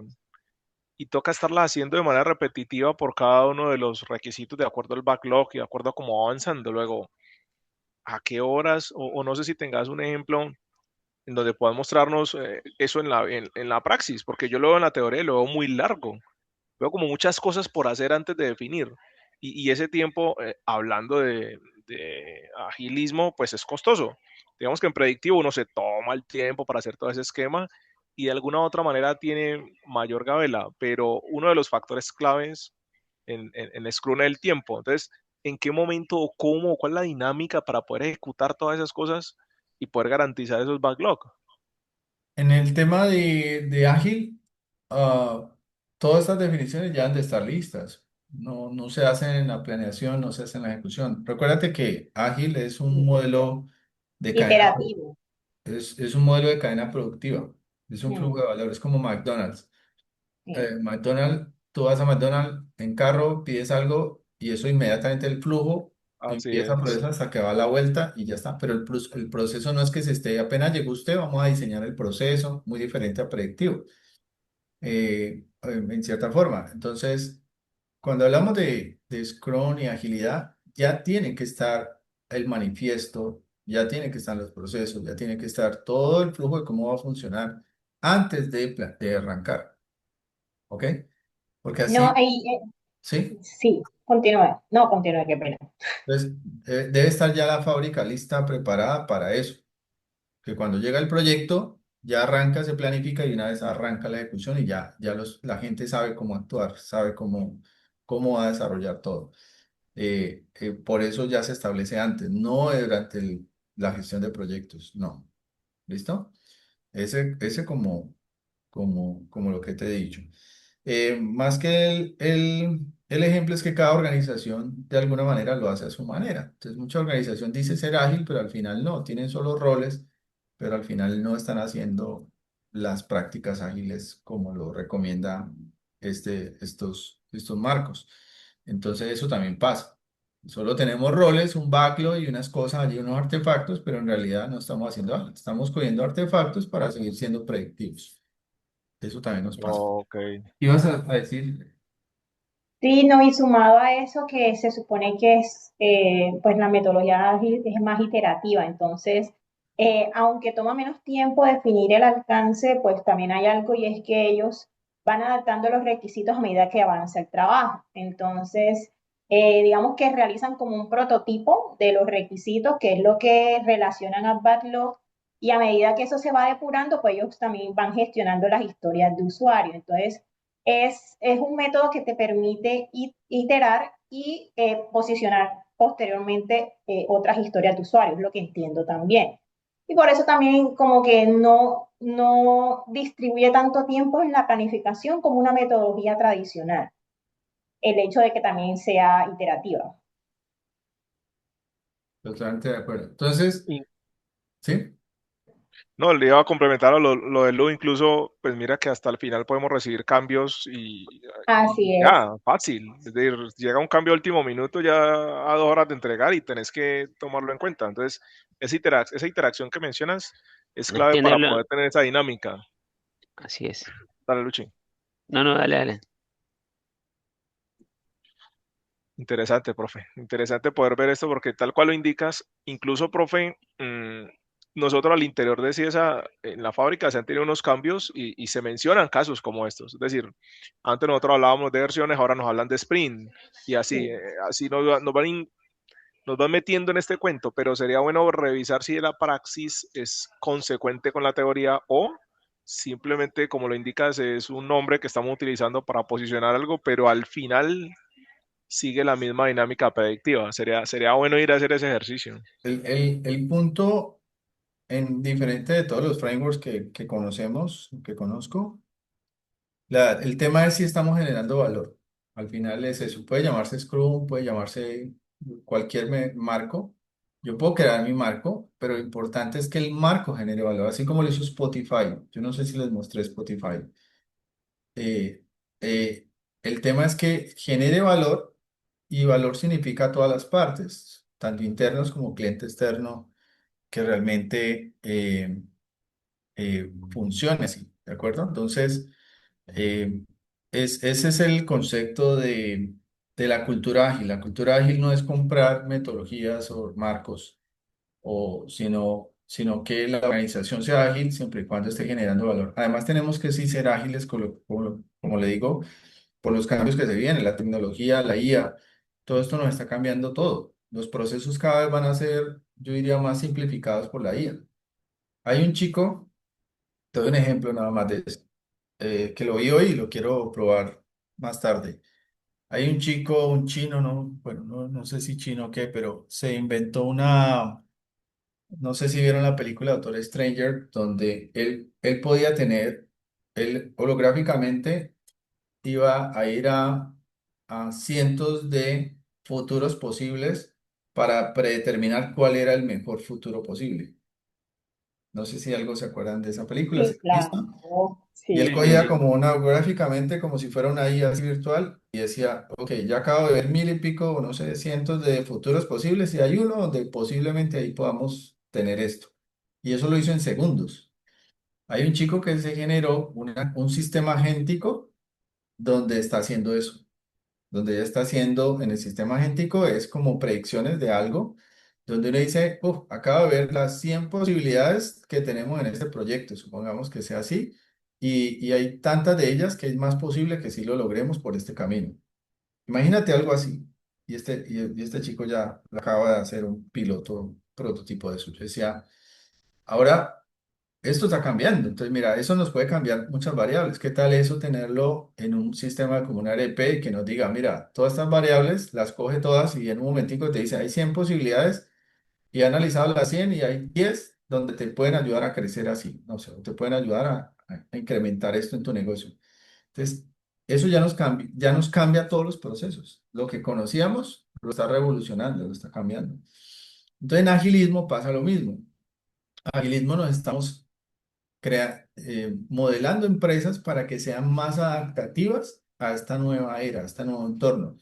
y toca estarlas haciendo de manera repetitiva por cada uno de los requisitos de acuerdo al backlog y de acuerdo a cómo va avanzando. Luego, a qué horas, o no sé si tengas un ejemplo en donde puedas mostrarnos eso en la praxis, porque yo lo veo en la teoría y lo veo muy largo. Veo como muchas cosas por hacer antes de definir. Y ese tiempo, hablando de agilismo, pues es costoso. Digamos que en predictivo uno se toma el tiempo para hacer todo ese esquema y de alguna u otra manera tiene mayor gabela, pero uno de los factores claves en Scrum es el tiempo. Entonces, ¿en qué momento o cómo, o cuál es la dinámica para poder ejecutar todas esas cosas y poder garantizar esos backlogs? en el tema de ágil, todas estas definiciones ya han de estar listas. No, no se hacen en la planeación, no se hacen en la ejecución. Recuérdate que ágil es un modelo de cadena, iterativo? es un modelo de cadena productiva, es un Mm, flujo de valor, es como McDonald's. sí, McDonald's, tú vas a McDonald's en carro, pides algo y eso inmediatamente el flujo Así empieza a es. procesar hasta que va a la vuelta y ya está. Pero el proceso no es que se esté, apenas llegó usted, vamos a diseñar el proceso, muy diferente a predictivo, en cierta forma. Entonces, cuando hablamos de Scrum y agilidad, ya tiene que estar el manifiesto, ya tiene que estar los procesos, ya tiene que estar todo el flujo de cómo va a funcionar antes de arrancar. ¿Ok? Porque no, así, ahí, ¿sí? sí, continúa. No, continúa, qué pena. Entonces, debe estar ya la fábrica lista, preparada para eso. Que cuando llega el proyecto, ya arranca, se planifica y una vez arranca la ejecución y la gente sabe cómo actuar, sabe cómo va a desarrollar todo. Por eso ya se establece antes, no durante la gestión de proyectos, no. ¿Listo? Ese como lo que te he dicho. Más que el ejemplo es que cada organización de alguna manera lo hace a su manera. Entonces, mucha organización dice ser ágil, pero al final no, tienen solo roles, pero al final no están haciendo las prácticas ágiles como lo recomienda estos marcos. Entonces, eso también pasa. Solo tenemos roles, un backlog y unas cosas allí, unos artefactos, pero en realidad no estamos haciendo ágil. Estamos cogiendo artefactos para seguir siendo predictivos. Eso también nos pasa. Ok. ¿Ibas a decir? Sí, no, y sumado a eso que se supone que es, pues la metodología ágil es más iterativa, entonces, aunque toma menos tiempo definir el alcance, pues también hay algo y es que ellos van adaptando los requisitos a medida que avanza el trabajo. Entonces, digamos que realizan como un prototipo de los requisitos, que es lo que relacionan a Backlog, y a medida que eso se va depurando, pues ellos también van gestionando las historias de usuario. Entonces, es un método que te permite iterar y posicionar posteriormente otras historias de usuarios, lo que entiendo también. Y por eso también como que no distribuye tanto tiempo en la planificación como una metodología tradicional, el hecho de que también sea iterativa. Totalmente de acuerdo. Entonces, Y ¿sí? no, le iba a complementar a lo del loop, incluso, pues mira que hasta el final podemos recibir cambios y Así es. ya, fácil. Es decir, llega un cambio a último minuto ya a 2 horas de entregar y tenés que tomarlo en cuenta. Entonces, esa interacción que mencionas es Es clave para tenerlo, poder tener esa dinámica. así es. Dale, Luchi. No, no, dale, dale. Interesante, profe. Interesante poder ver esto porque tal cual lo indicas, incluso, profe, nosotros al interior de CIESA, en la fábrica se han tenido unos cambios y se mencionan casos como estos. Es decir, antes nosotros hablábamos de versiones, ahora nos hablan de sprint y así, Sí. así nos van metiendo en este cuento, pero sería bueno revisar si la praxis es consecuente con la teoría o simplemente, como lo indicas, es un nombre que estamos utilizando para posicionar algo, pero al final sigue la misma dinámica predictiva. Sería bueno ir a hacer ese ejercicio. El punto en diferente de todos los frameworks que conocemos, que conozco, el tema es si estamos generando valor. Al final es eso. Puede llamarse Scrum, puede llamarse cualquier marco. Yo puedo crear mi marco, pero lo importante es que el marco genere valor, así como lo hizo Spotify. Yo no sé si les mostré Spotify. Eh, eh, el tema es que genere valor y valor significa todas las partes, tanto internos como cliente externo, que realmente funcione así, ¿de acuerdo? Entonces, eh, ese es el concepto de la cultura ágil. La cultura ágil no es comprar metodologías o marcos, sino que la organización sea ágil siempre y cuando esté generando valor. Además, tenemos que sí ser ágiles, como le digo, por los cambios que se vienen, la tecnología, la IA, todo esto nos está cambiando todo. Los procesos cada vez van a ser, yo diría, más simplificados por la IA. Hay un chico, te doy un ejemplo nada más de eso, que lo vi hoy y lo quiero probar más tarde. Hay un chico, un chino, no, bueno, no sé si chino o qué, pero se inventó no sé si vieron la película Doctor Stranger, donde él podía tener, él holográficamente iba a ir a cientos de futuros posibles para predeterminar cuál era el mejor futuro posible. No sé si algo se acuerdan de esa película, ¿se Sí, la han visto? claro. Y él Sí, Sí, sí, cogía sí. sí. como una gráficamente, como si fuera una IA así virtual, y decía, ok, ya acabo de ver mil y pico, o no sé, cientos de futuros posibles, y hay uno donde posiblemente ahí podamos tener esto. Y eso lo hizo en segundos. Hay un chico que se generó un sistema agéntico donde está haciendo eso, donde ya está haciendo en el sistema agéntico es como predicciones de algo, donde uno dice, acabo de ver las 100 posibilidades que tenemos en este proyecto, supongamos que sea así, y hay tantas de ellas que es más posible que sí lo logremos por este camino. Imagínate algo así, y este chico ya acaba de hacer un piloto, prototipo de eso. Yo decía, ahora esto está cambiando. Entonces, mira, eso nos puede cambiar muchas variables. ¿Qué tal eso tenerlo en un sistema como un ARP que nos diga, mira, todas estas variables las coge todas y en un momentico te dice, hay 100 posibilidades y he analizado las 100 y hay 10 donde te pueden ayudar a crecer así, no sé, te pueden ayudar a incrementar esto en tu negocio. Entonces, Eso ya nos cambia todos los procesos. Lo que conocíamos lo está revolucionando, lo está cambiando. Entonces, en agilismo pasa lo mismo. Agilismo nos estamos modelando empresas para que sean más adaptativas a esta nueva era, a este nuevo entorno.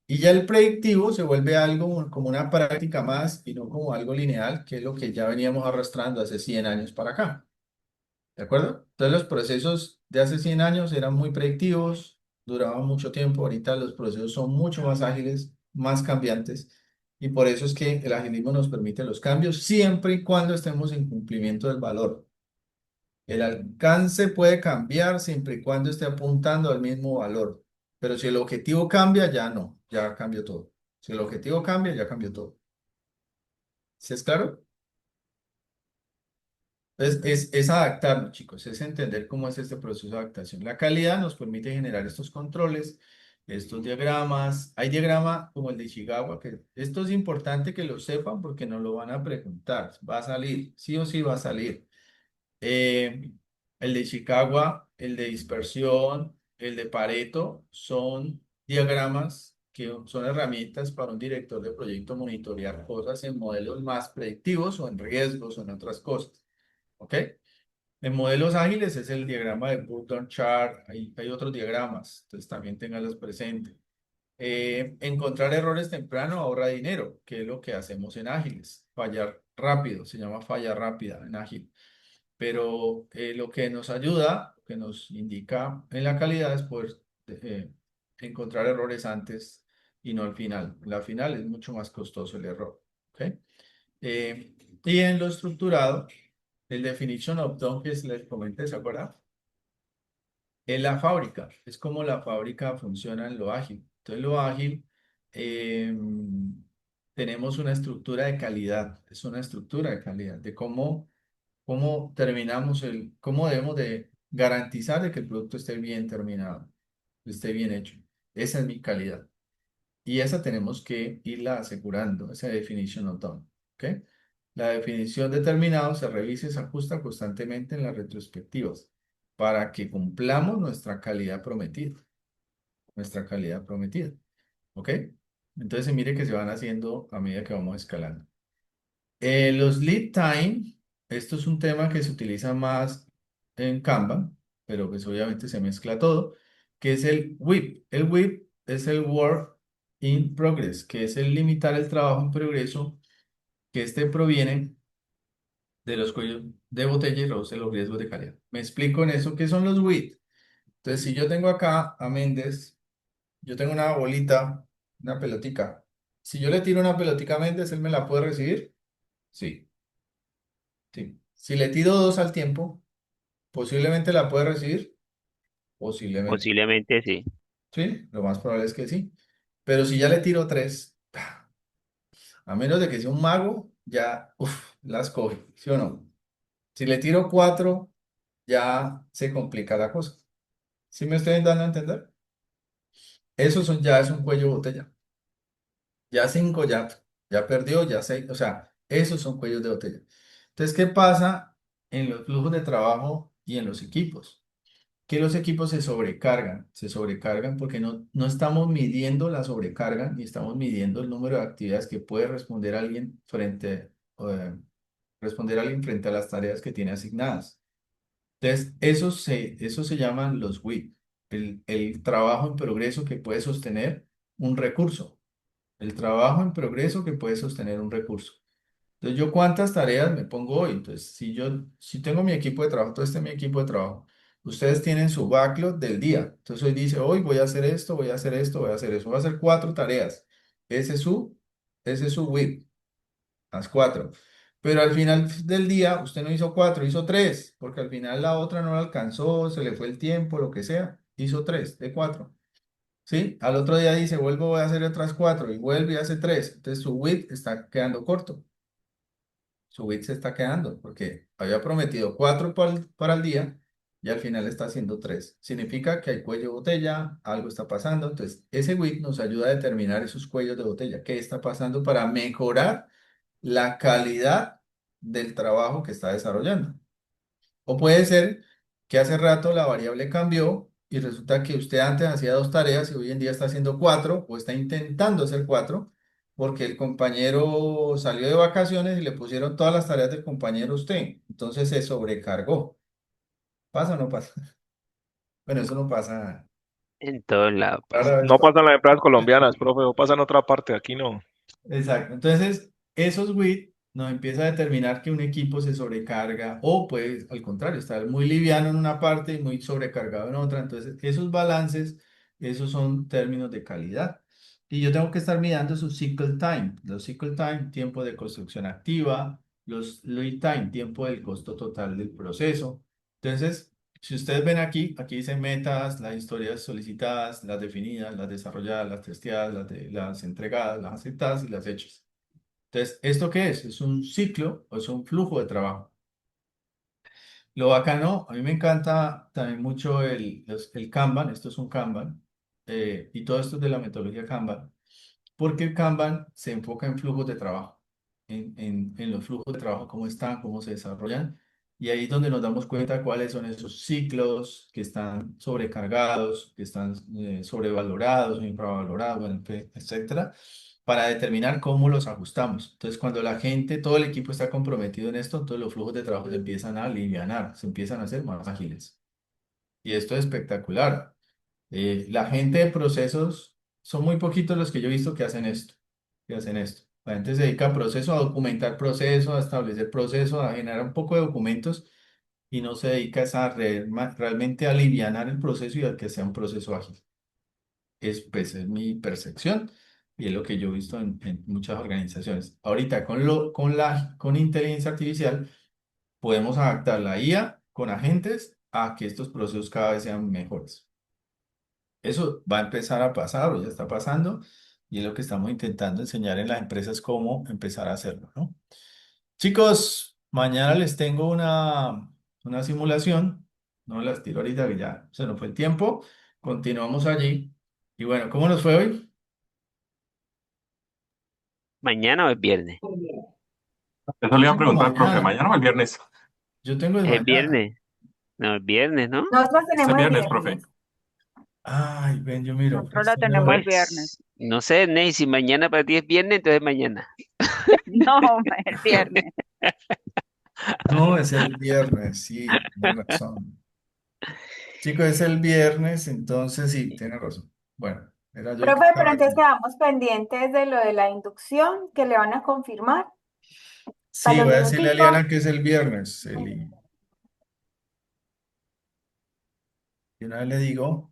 Y ya el predictivo se vuelve algo como una práctica más y no como algo lineal, que es lo que ya veníamos arrastrando hace 100 años para acá. ¿De acuerdo? Entonces los procesos de hace 100 años eran muy predictivos, duraban mucho tiempo, ahorita los procesos son mucho más ágiles, más cambiantes, y por eso es que el agilismo nos permite los cambios siempre y cuando estemos en cumplimiento del valor. El alcance puede cambiar siempre y cuando esté apuntando al mismo valor, pero si el objetivo cambia, ya no, ya cambió todo. Si el objetivo cambia, ya cambió todo. ¿Sí es claro? Es adaptarnos, chicos, es entender cómo es este proceso de adaptación. La calidad nos permite generar estos controles, estos diagramas. Hay diagrama como el de Ishikawa, que esto es importante que lo sepan porque nos lo van a preguntar. Va a salir, sí o sí va a salir. Eh, el de Ishikawa, el de dispersión, el de Pareto, son diagramas que son herramientas para un director de proyecto monitorear cosas en modelos más predictivos o en riesgos o en otras cosas. ¿Ok? En modelos ágiles es el diagrama de Burton Chart, hay otros diagramas, entonces también ténganlos presentes. Encontrar errores temprano ahorra dinero, que es lo que hacemos en ágiles. Fallar rápido, se llama falla rápida en ágil. Pero lo que nos ayuda, lo que nos indica en la calidad es poder encontrar errores antes y no al final. La final es mucho más costoso el error. ¿Ok? Eh, y en lo estructurado, el definition of done que les comenté, ¿se acuerdan? En la fábrica, es como la fábrica funciona en lo ágil. Entonces, lo ágil, eh, tenemos una estructura de calidad, es una estructura de calidad, de cómo terminamos cómo debemos de garantizar de que el producto esté bien terminado, esté bien hecho. Esa es mi calidad. Y esa tenemos que irla asegurando, esa definition of done. ¿Ok? La definición de terminado se revisa y se ajusta constantemente en las retrospectivas para que cumplamos nuestra calidad prometida. Nuestra calidad prometida. ¿Ok? Entonces, mire que se van haciendo a medida que vamos escalando. Los lead time, esto es un tema que se utiliza más en Kanban, pero pues obviamente se mezcla todo, que es el WIP. El WIP es el Work in Progress, que es el limitar el trabajo en progreso, que este proviene de los cuellos de botella y reduce los riesgos de calidad. Me explico en eso, ¿qué son los WIP? Entonces, si yo tengo acá a Méndez, yo tengo una bolita, una pelotica. Si yo le tiro una pelotica a Méndez, ¿él me la puede recibir? Sí. Sí. Si le tiro dos al tiempo, posiblemente la puede recibir, posiblemente. Posiblemente sí. Sí, lo más probable es que sí. Pero si ya le tiro tres, a menos de que sea un mago, ya las coge, ¿sí o no? Si le tiro cuatro, ya se complica la cosa. ¿Sí me estoy dando a entender? Ya es un cuello de botella. Ya cinco, ya perdió, ya seis, o sea, esos son cuellos de botella. Entonces, ¿qué pasa en los flujos de trabajo y en los equipos? Que los equipos se sobrecargan porque no estamos midiendo la sobrecarga ni estamos midiendo el número de actividades que puede responder alguien frente a las tareas que tiene asignadas. Entonces, eso se llaman los WIP, el trabajo en progreso que puede sostener un recurso, el trabajo en progreso que puede sostener un recurso. Entonces, ¿yo cuántas tareas me pongo hoy? Entonces, si tengo mi equipo de trabajo, todo este es mi equipo de trabajo, ustedes tienen su backlog del día. Entonces, hoy dice, hoy voy a hacer esto, voy a hacer esto, voy a hacer eso. Voy a hacer cuatro tareas. Ese es su WIP, las cuatro. Pero al final del día, usted no hizo cuatro, hizo tres, porque al final la otra no la alcanzó, se le fue el tiempo, lo que sea. Hizo tres de cuatro. ¿Sí? Al otro día dice, vuelvo, voy a hacer otras cuatro, y vuelve y hace tres. Entonces, su WIP está quedando corto. Su bit se está quedando porque había prometido cuatro para el día y al final está haciendo tres. Significa que hay cuello de botella, algo está pasando. Entonces, ese WIT nos ayuda a determinar esos cuellos de botella, qué está pasando para mejorar la calidad del trabajo que está desarrollando. O puede ser que hace rato la variable cambió y resulta que usted antes hacía 2 tareas y hoy en día está haciendo 4 o está intentando hacer 4 porque el compañero salió de vacaciones y le pusieron todas las tareas del compañero a usted. Entonces se sobrecargó. ¿Pasa o no pasa? Bueno, eso no pasa. En todos lados pasa. Rara vez No pasa. pasa en las empresas colombianas, profe, o pasa en otra parte, aquí no. Exacto. Entonces, esos WIT nos empieza a determinar que un equipo se sobrecarga o puede, al contrario, estar muy liviano en una parte y muy sobrecargado en otra. Entonces, esos balances, esos son términos de calidad. Y yo tengo que estar mirando su cycle time. Los cycle time, tiempo de construcción activa, los lead time, tiempo del costo total del proceso. Entonces, si ustedes ven aquí, aquí dicen metas, las historias solicitadas, las definidas, las desarrolladas, las testeadas, las entregadas, las aceptadas y las hechas. Entonces, ¿esto qué es? Es un ciclo o es un flujo de trabajo. Lo bacano, a mí me encanta también mucho el Kanban, esto es un Kanban, y todo esto es de la metodología Kanban, porque el Kanban se enfoca en flujos de trabajo, en los flujos de trabajo, cómo están, cómo se desarrollan, y ahí es donde nos damos cuenta cuáles son esos ciclos que están sobrecargados, que están sobrevalorados, infravalorados, bueno, etcétera, para determinar cómo los ajustamos. Entonces, cuando la gente, todo el equipo está comprometido en esto, entonces los flujos de trabajo se empiezan a alivianar, se empiezan a hacer más ágiles. Y esto es espectacular. La gente de procesos, son muy poquitos los que yo he visto que hacen esto, que hacen esto. La gente se dedica a proceso, a documentar proceso, a establecer proceso, a generar un poco de documentos y no se dedica es a realmente a alivianar el proceso y a que sea un proceso ágil. Pues, es mi percepción y es lo que yo he visto en muchas organizaciones. Ahorita con inteligencia artificial podemos adaptar la IA con agentes a que estos procesos cada vez sean mejores. Eso va a empezar a pasar o ya está pasando y es lo que estamos intentando enseñar en las empresas cómo empezar a hacerlo, ¿no? Chicos, mañana les tengo una simulación, no las tiro ahorita que ya se nos fue el tiempo, continuamos allí y bueno, ¿cómo nos fue hoy? ¿Mañana o es viernes? Eso Yo le iba a tengo preguntar, profe, mañana, ¿mañana o el viernes? yo tengo el ¿Es mañana. viernes? No, es viernes, ¿no? Nosotros Este tenemos el viernes, profe. viernes. Ay, ven, yo miro, Nosotros lo tenemos el viernes. Pues, no sé, Ney, si mañana para ti es viernes, entonces mañana. No, el viernes. no, es el viernes, sí, tienes razón. Chicos, es el viernes, entonces sí, tiene razón. Bueno, era yo el que Profe, estaba pero entonces perdido. quedamos pendientes de lo de la inducción que le van a confirmar Sí, para voy los a decirle a minuticos. Eliana que es el viernes, Eli. Y una vez le digo,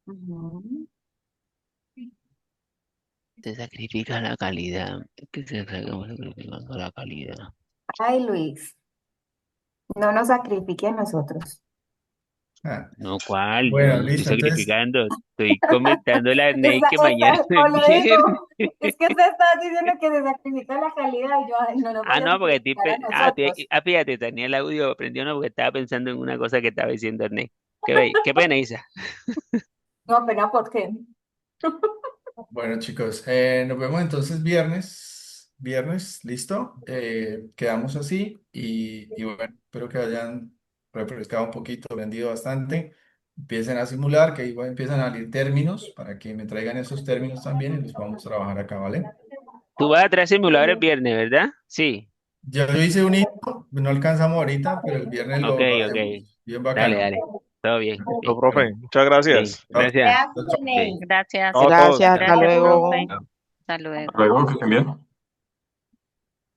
Ujú. Te sacrifica la calidad. ¿Qué se estamos sacrificando la calidad? Ay, Luis, no nos sacrifique a nosotros. ah, No, ¿cuál? Yo bueno, no estoy listo, entonces, sacrificando. Estoy comentando la Ney que mañana no O es lo viernes. digo, es que usted está diciendo que se sacrifica la calidad y yo, ay, no nos Ah, vaya a no, porque estoy sacrificar a nosotros. fíjate, tenía el audio prendido, no, porque estaba pensando en una cosa que estaba diciendo Ernest. Qué pena, Isa. No, pena, ¿por qué? bueno, chicos, nos vemos entonces viernes, listo. Quedamos así y bueno, espero que hayan refrescado un poquito, aprendido bastante. Empiecen a simular, que igual empiezan a salir términos para que me traigan esos términos también y los podamos trabajar acá, ¿vale? Tú vas a traer simulador el viernes, ¿verdad? Sí. Yo hice un hito, no alcanzamos ahorita, pero el viernes Ok, lo ok. hacemos. Bien Dale, bacano. dale. Todo bien. Listo, profe. Bueno, Muchas Bien. gracias. chao, Gracias. chao, Gracias, chao. Ney. Bien. Gracias. Chao a todos. Gracias, hasta Gracias, luego. profe. Hasta luego. Hasta luego, que estén bien.